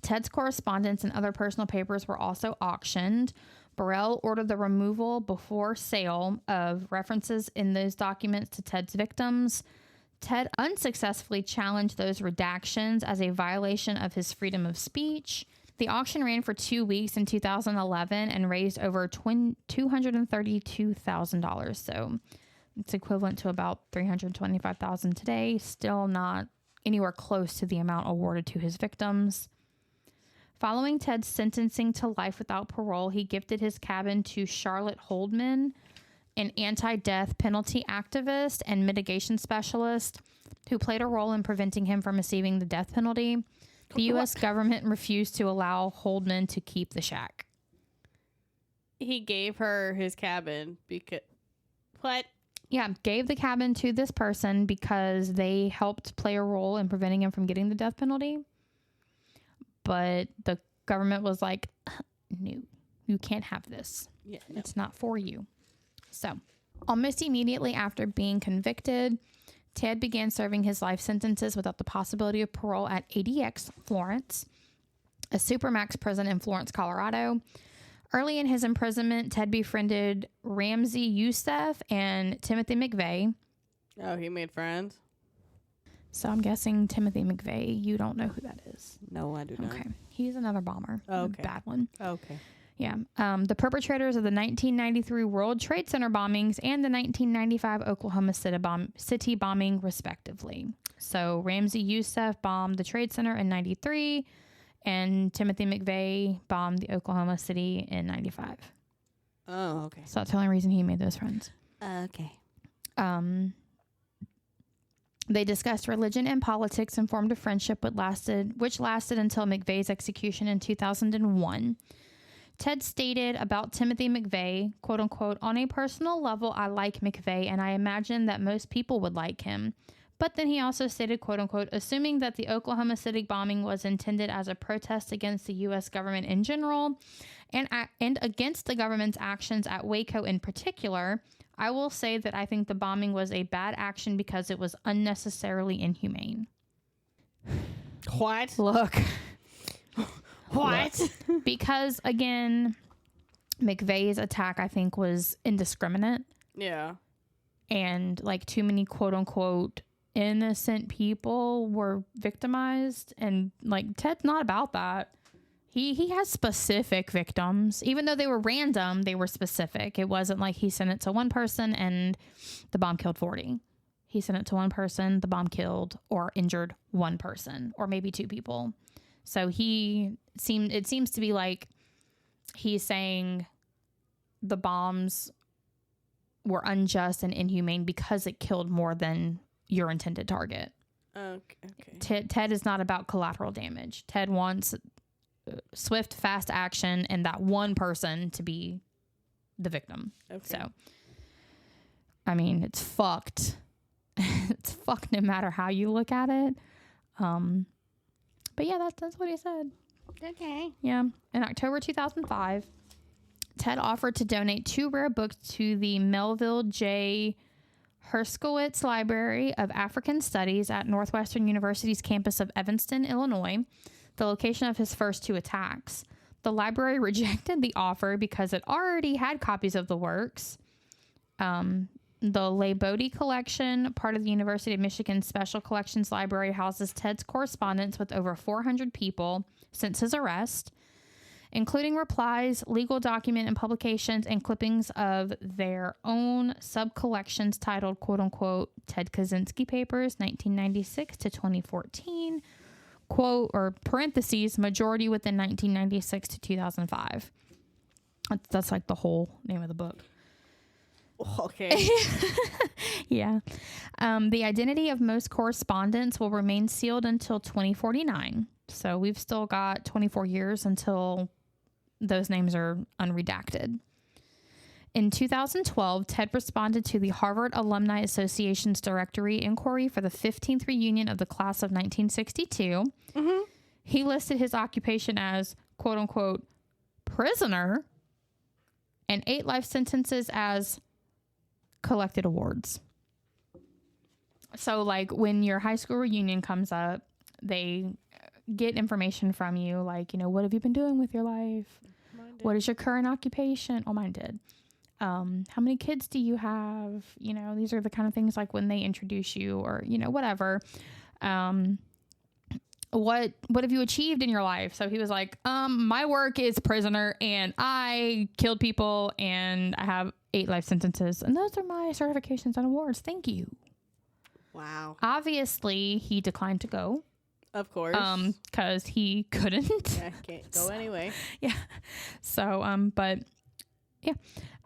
Ted's correspondence and other personal papers were also auctioned. Burrell ordered the removal before sale of references in those documents to Ted's victims. Ted unsuccessfully challenged those redactions as a violation of his freedom of speech. The auction ran for 2 weeks in 2011 and raised over $232,000. So it's equivalent to about $325,000 today. Still not anywhere close to the amount awarded to his victims. Following Ted's sentencing to life without parole, he gifted his cabin to Charlotte Holdman, an anti-death penalty activist and mitigation specialist who played a role in preventing him from receiving the death penalty. The U.S. government refused to allow Holdman to keep the shack. He gave her his cabin because... What? Yeah, gave the cabin to this person because they helped play a role in preventing him from getting the death penalty. But the government was like, no, you can't have this. Yeah, no. It's not for you. So, almost immediately after being convicted, Ted began serving his life sentences without the possibility of parole at ADX Florence, a supermax prison in Florence, Colorado. Early in his imprisonment, Ted befriended Ramsey Youssef and Timothy McVeigh. Oh, he made friends? So I'm guessing Timothy McVeigh, you don't know who that is. No, I do not. Okay. He's another bomber. Oh, okay. A bad one. Okay. Yeah. The perpetrators of the 1993 World Trade Center bombings and the 1995 Oklahoma City bombing, respectively. So Ramsey Youssef bombed the Trade Center in 93, and Timothy McVeigh bombed the Oklahoma City in 95. Oh, okay. So that's the only reason he made those friends. Okay. They discussed religion and politics and formed a friendship which lasted until McVeigh's execution in 2001. Ted stated about Timothy McVeigh, quote unquote, on a personal level, I like McVeigh and I imagine that most people would like him. But then he also stated, quote unquote, assuming that the Oklahoma City bombing was intended as a protest against the U.S. government in general and against the government's actions at Waco in particular, I will say that I think the bombing was a bad action because it was unnecessarily inhumane. What? Look. What? Look. Because, again, McVeigh's attack, I think, was indiscriminate. Yeah. And, like, too many, quote-unquote, innocent people were victimized. And, like, Ted's not about that. He has specific victims. Even though they were random, they were specific. It wasn't like he sent it to one person and the bomb killed 40. He sent it to one person, the bomb killed or injured one person or maybe two people. So it seems to be like he's saying the bombs were unjust and inhumane because it killed more than your intended target. Okay. Ted is not about collateral damage. Ted wants swift, fast action and that one person to be the victim. Okay. So, I mean, it's fucked. It's fucked no matter how you look at it. But yeah, that's what he said. Okay. Yeah. In October 2005, Ted offered to donate 2 rare books to the Melville J. Herskowitz Library of African Studies at Northwestern University's campus of Evanston, Illinois, the location of his first 2 attacks. The library rejected the offer because it already had copies of the works. The Le Bodie Collection, part of the University of Michigan Special Collections Library, houses Ted's correspondence with over 400 people since his arrest, including replies, legal document and publications, and clippings of their own sub-collections titled, quote-unquote, Ted Kaczynski Papers, 1996 to 2014, quote, or parentheses, majority within 1996 to 2005. That's like the whole name of the book. Okay. Yeah. The identity of most correspondents will remain sealed until 2049. So we've still got 24 years until those names are unredacted. In 2012, Ted responded to the Harvard Alumni Association's directory inquiry for the 15th reunion of the class of 1962. Mm-hmm. He listed his occupation as, quote unquote, prisoner, and 8 life sentences as collected awards. So like when your high school reunion comes up, they get information from you, like, you know, what have you been doing with your life? What is your current occupation? Oh, mine did. How many kids do you have? You know, these are the kind of things like when they introduce you, or, you know, whatever. What have you achieved in your life? So he was like, my work is prisoner, and I killed people, and I have 8 life sentences, and those are my certifications and awards. Thank you. Wow. Obviously, he declined to go. Of course. Because he couldn't. Yeah, can't go anyway. Yeah. So, but yeah.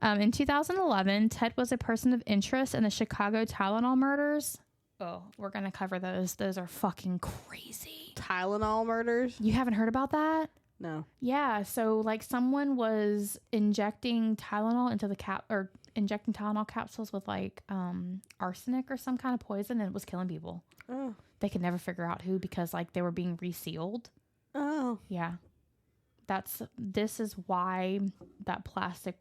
In 2011, Ted was a person of interest in the Chicago Tylenol murders. Oh, we're going to cover those. Those are fucking crazy. Tylenol murders? You haven't heard about that? No. Yeah. So like someone was injecting Tylenol into injecting Tylenol capsules with like arsenic or some kind of poison, and it was killing people. Oh. They could never figure out who, because like they were being resealed. Oh. Yeah. This is why that plastic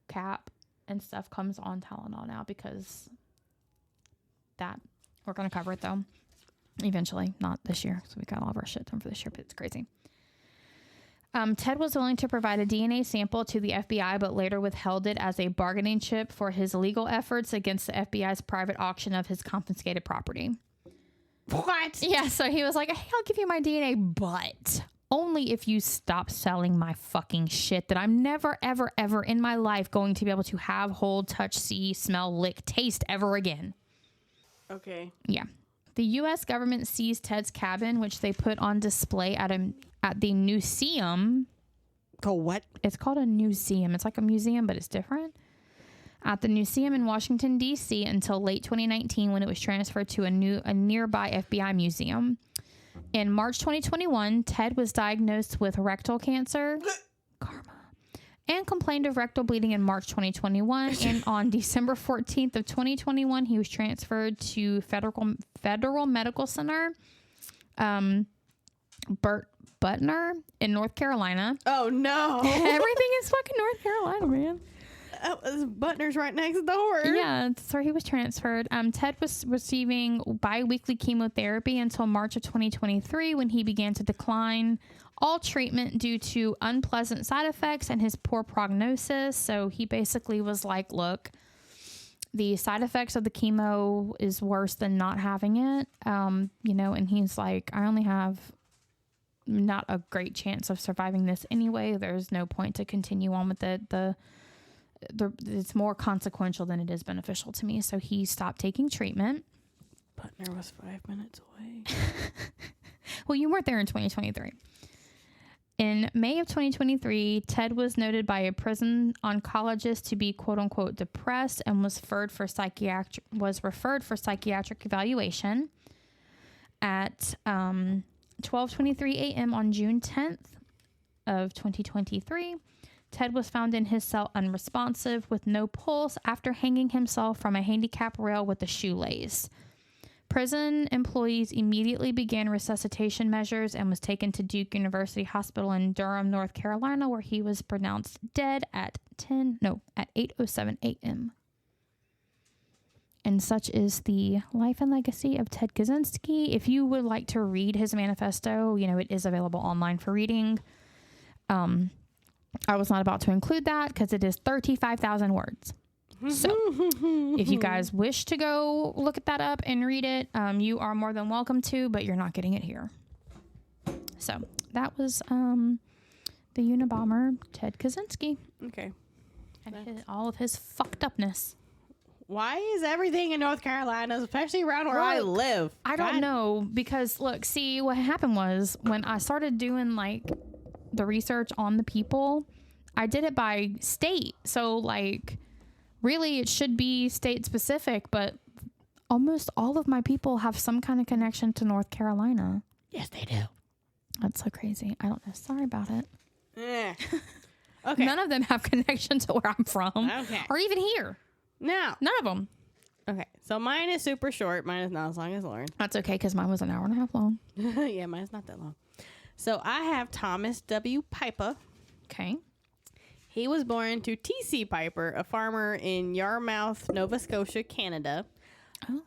cap and stuff comes on Tylenol now, because that we're going to cover it though. Eventually, not this year. So we got all of our shit done for this year, but it's crazy. Ted was willing to provide a DNA sample to the FBI, but later withheld it as a bargaining chip for his legal efforts against the FBI's private auction of his confiscated property. What? Yeah, so he was like, hey, I'll give you my DNA, but only if you stop selling my fucking shit that I'm never, ever, ever in my life going to be able to have, hold, touch, see, smell, lick, taste ever again. Okay. Yeah. The U.S. government seized Ted's cabin, which they put on display at the museum. Oh, what? It's called a museum. It's like a museum, but it's different. At the museum in Washington, D.C. until late 2019, when it was transferred to a nearby FBI museum. In March 2021, Ted was diagnosed with rectal cancer. Karma. And complained of rectal bleeding in March 2021. And on December 14th of 2021, he was transferred to Federal Medical Center, Butner in North Carolina. Oh, no. Everything is fucking North Carolina, man. Butner's right next door. Yeah, that's where he was transferred. Ted was receiving bi-weekly chemotherapy until March of 2023, when he began to decline all treatment due to unpleasant side effects and his poor prognosis. So he basically was like, look, the side effects of the chemo is worse than not having it. You know, and he's like, I only have not a great chance of surviving this anyway. There's no point to continue on with it. It's more consequential than it is beneficial to me. So he stopped taking treatment. Butner was 5 minutes away. Well, you weren't there in 2023. In May of 2023, Ted was noted by a prison oncologist to be quote unquote depressed and was referred for psychiatric evaluation. At 12:23 a.m. on June 10th of 2023, Ted was found in his cell unresponsive with no pulse after hanging himself from a handicap rail with a shoelace. Prison employees immediately began resuscitation measures and was taken to Duke University Hospital in Durham, North Carolina, where he was pronounced dead at 8:07 a.m. And such is the life and legacy of Ted Kaczynski. If you would like to read his manifesto, it is available online for reading. I was not about to include that because it is 35,000 words. So if you guys wish to go look at that up and read it, you are more than welcome to, but you're not getting it here. So that was the Unabomber, Ted Kaczynski. Okay. And all of his fucked upness. Why is everything in North Carolina, especially around where I live? I don't know, because look, see, what happened was when I started doing like the research on the people, I did it by state. So like really it should be state specific, but almost all of my people have some kind of connection to North Carolina. Yes, they do. That's so crazy. I don't know. Sorry about it. Yeah. Okay. None of them have connection to where I'm from. Okay. Or even here. No. None of them. Okay. So mine is super short. Mine is not as long as Lauren. That's okay because mine was an hour and a half long. Yeah, mine's not that long. So I have Thomas W. Piper. Okay. He was born to T.C. Piper, a farmer in Yarmouth, Nova Scotia, Canada,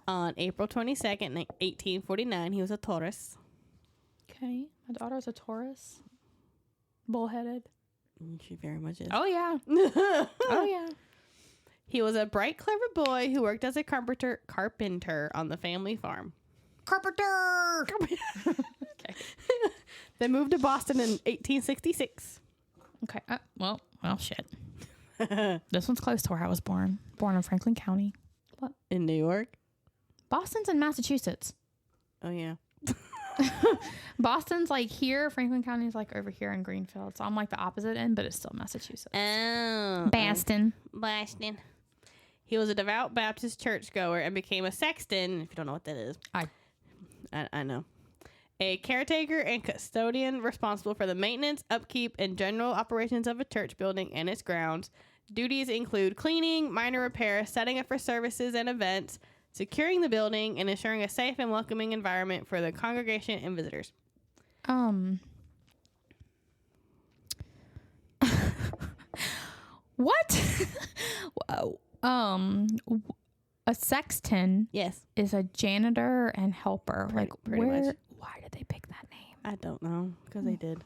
on April 22nd, 1849. He was a Taurus. Okay. My daughter's a Taurus. Bullheaded. She very much is. Oh, yeah. Oh, yeah. He was a bright, clever boy who worked as a carpenter on the family farm. Carpenter! Okay. They moved to Boston in 1866. Okay. Well, shit. This one's close to where I was born. Born in Franklin County. What? In New York? Boston's in Massachusetts. Oh, yeah. Boston's like here. Franklin County is like over here in Greenfield. So I'm like the opposite end, but it's still Massachusetts. Oh. Boston. He was a devout Baptist churchgoer and became a sexton. If you don't know what that is. I know. A caretaker and custodian responsible for the maintenance, upkeep, and general operations of a church building and its grounds. Duties include cleaning, minor repairs, setting up for services and events, securing the building, and ensuring a safe and welcoming environment for the congregation and visitors. What? Whoa. A sexton. Yes. Is a janitor and helper. Pretty much. Why did they pick that name? I don't know, because they did.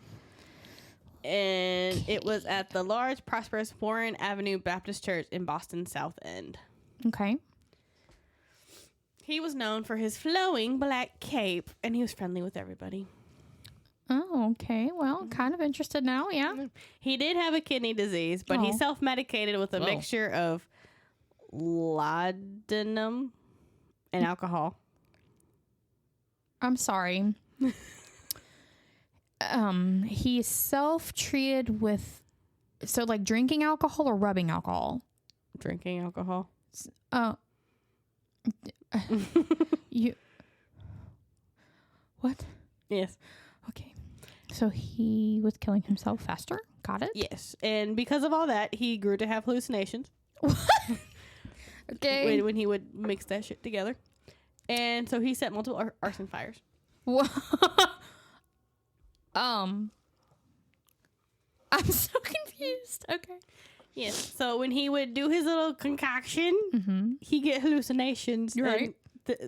And it was at the large, prosperous Warren Avenue Baptist Church in Boston South End. Okay. He was known for his flowing black cape, and he was friendly with everybody. Oh, okay. Well, kind of interested now, yeah. He did have a kidney disease, but he self-medicated with a mixture of laudanum and alcohol. I'm sorry. He self-treated with, so like drinking alcohol or rubbing alcohol? Drinking alcohol. You. What? Yes. Okay. So he was killing himself faster? Got it? Yes. And because of all that, he grew to have hallucinations. What? Okay. When he would mix that shit together. And so he set multiple arson fires. I'm so confused. Okay. Yes. So when he would do his little concoction, he'd get hallucinations. Right.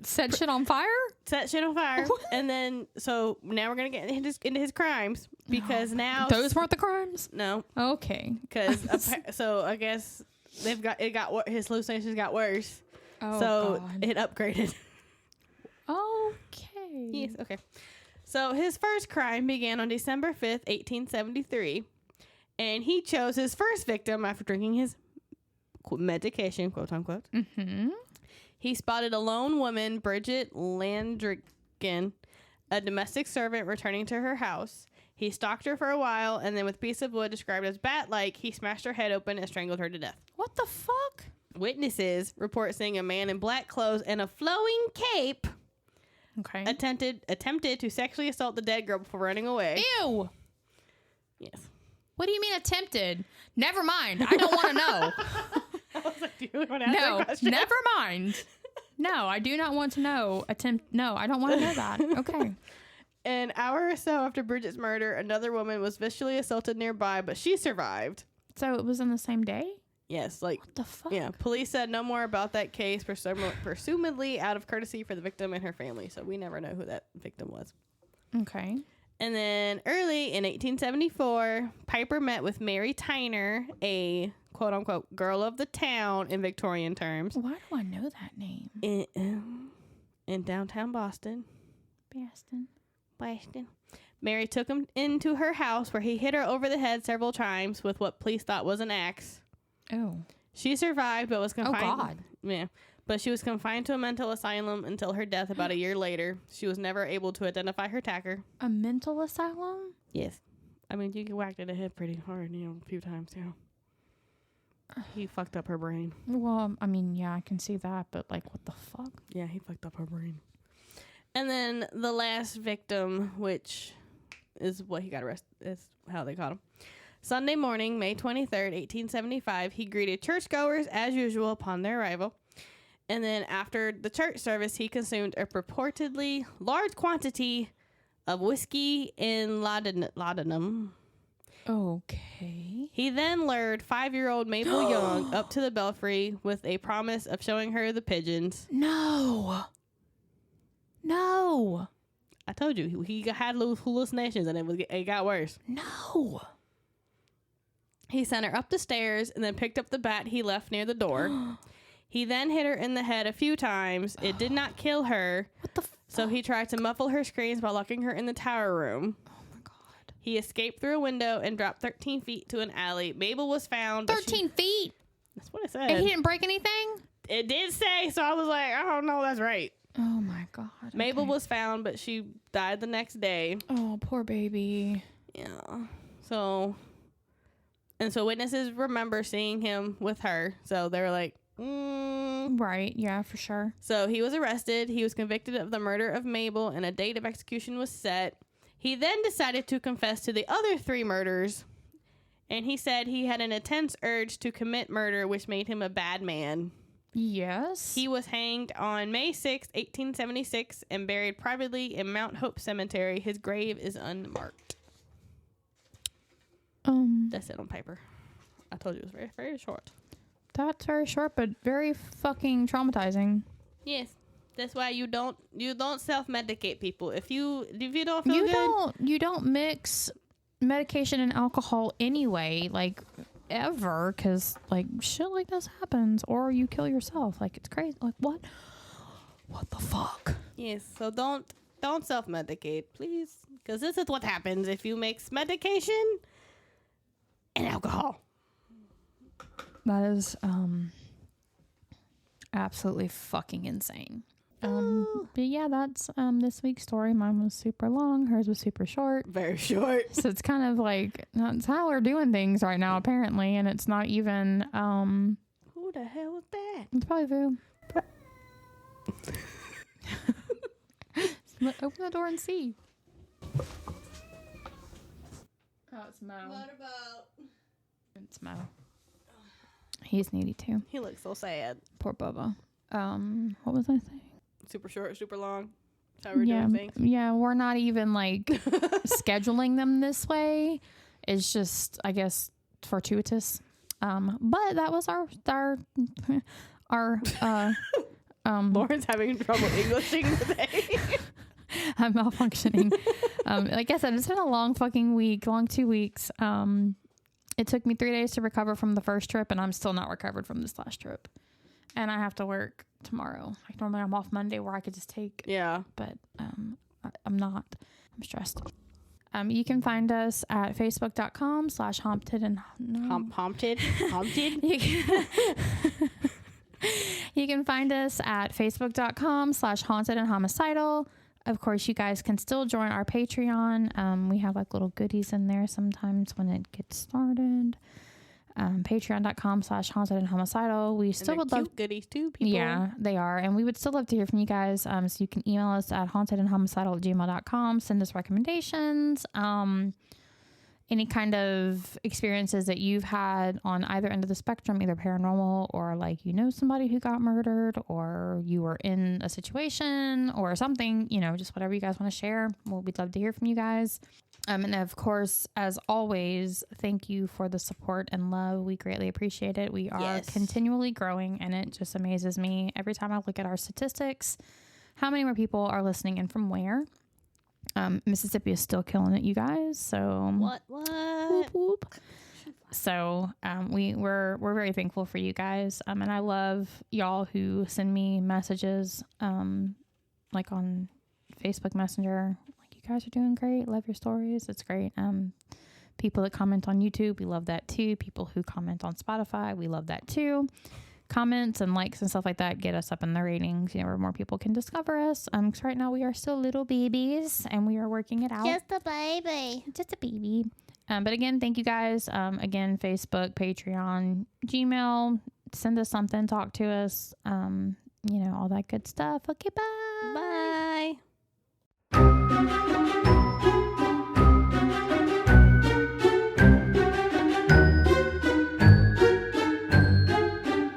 Set shit on fire? Set shit on fire. And then, so now we're going to get into his crimes. Because now... Those weren't the crimes? No. Okay. Because, so I guess his hallucinations got worse. Oh, so God. it upgraded. Okay. Yes, okay. So his first crime began on December 5th, 1873. And he chose his first victim after drinking his medication, quote unquote. Mm-hmm. He spotted a lone woman, Bridget Landrigan, a domestic servant returning to her house. He stalked her for a while, and then with a piece of wood described as bat-like, he smashed her head open and strangled her to death. What the fuck? Witnesses report seeing a man in black clothes and a flowing cape Okay. Attempted to sexually assault the dead girl before running away. Ew. Yes. What do you mean attempted? Never mind. I don't want to know. I was like, do you want to ask that question? Never mind. No, I do not want to know. No, I don't want to know that. Okay. An hour or so after Bridget's murder, another woman was viciously assaulted nearby, but she survived. So it was on the same day? Yes, like what the fuck? Yeah, police said no more about that case, presumably out of courtesy for the victim and her family. So we never know who that victim was. Okay. And then early in 1874, Piper met with Mary Tyner, a quote unquote girl of the town in Victorian terms. Why do I know that name? In downtown Boston. Boston. Mary took him into her house where he hit her over the head several times with what police thought was an axe. Oh. She survived but was confined. Oh, God. Yeah. But she was confined to a mental asylum until her death about a year later. She was never able to identify her attacker. A mental asylum? Yes. I mean, you get whacked in the head pretty hard, a few times, He fucked up her brain. Well, I mean, yeah, I can see that, but like, what the fuck? Yeah, he fucked up her brain. And then the last victim, which is what he got arrested, is how they caught him. Sunday morning, May 23rd, 1875, he greeted churchgoers as usual upon their arrival. And then after the church service, he consumed a purportedly large quantity of whiskey and laudanum. Okay. He then lured 5-year-old Mabel Young up to the belfry with a promise of showing her the pigeons. No. I told you, he had hallucinations and it got worse. No. He sent her up the stairs and then picked up the bat he left near the door. He then hit her in the head a few times. It did not kill her. What the fuck? So he tried to muffle her screams by locking her in the tower room. Oh my God. He escaped through a window and dropped 13 feet to an alley. Mabel was found. 13 feet? That's what it said. And he didn't break anything? It did say, so I was like, I don't know, that's right. Oh my God. Mabel was found, but she died the next day. Oh, poor baby. Yeah. So witnesses remember seeing him with her. So they were like, Right. Yeah, for sure. So he was arrested. He was convicted of the murder of Mabel, and a date of execution was set. He then decided to confess to the other 3 murders, and he said he had an intense urge to commit murder, which made him a bad man. Yes. He was hanged on May 6, 1876, and buried privately in Mount Hope Cemetery. His grave is unmarked. That's it on paper. I told you it was very, very short. That's very short, but very fucking traumatizing. Yes, that's why you don't self-medicate people. If you don't feel good, you don't mix medication and alcohol anyway, like ever, because like shit like this happens, or you kill yourself. Like it's crazy. Like what the fuck? Yes, so don't self-medicate, please, because this is what happens if you mix medication and alcohol. That is absolutely fucking insane. But yeah, that's this week's story. Mine was super long. Hers was super short. Very short. So it's kind of like that's how we're doing things right now, apparently, and it's not even who the hell was that? It's probably Vu. Open the door and see. Oh, it's Mo. What about? It's Mo. He's needy too. He looks so sad. Poor Bubba. What was I saying? Super short, super long. That's how we're doing things. Yeah, we're not even like scheduling them this way. It's just, I guess, fortuitous. But that was our Lauren's having trouble Englishing today. I'm malfunctioning. Like I said, it's been a long fucking week, long 2 weeks. It took me 3 days to recover from the first trip, and I'm still not recovered from this last trip. And I have to work tomorrow. Like normally I'm off Monday where I could just take. Yeah. But I'm not. I'm stressed. You can find us at facebook.com/haunted and haunted. You can find us at facebook.com/haunted and homicidal. Of course, you guys can still join our Patreon. We have like little goodies in there sometimes when it gets started. Patreon.com/haunted and homicidal. We still would love goodies too, people. Yeah, they are. And we would still love to hear from you guys. So you can email us at hauntedandhomicidal@gmail.com. Send us recommendations. Any kind of experiences that you've had on either end of the spectrum, either paranormal or like, somebody who got murdered, or you were in a situation or something, just whatever you guys want to share. We'd love to hear from you guys. And of course, as always, thank you for the support and love. We greatly appreciate it. We are continually growing, and it just amazes me every time I look at our statistics, how many more people are listening and from where. Mississippi is still killing it, you guys. So what? Whoop, whoop. So we're very thankful for you guys. And I love y'all who send me messages, like on Facebook Messenger. Like, you guys are doing great. Love your stories. It's great. People that comment on YouTube, we love that too. People who comment on Spotify, we love that too. Comments and likes and stuff like that get us up in the ratings, where more people can discover us. Because right now we are still little babies and we are working it out. Just a baby. But again, thank you guys. Again, Facebook, Patreon, Gmail, send us something, talk to us, all that good stuff. Okay, bye. Bye.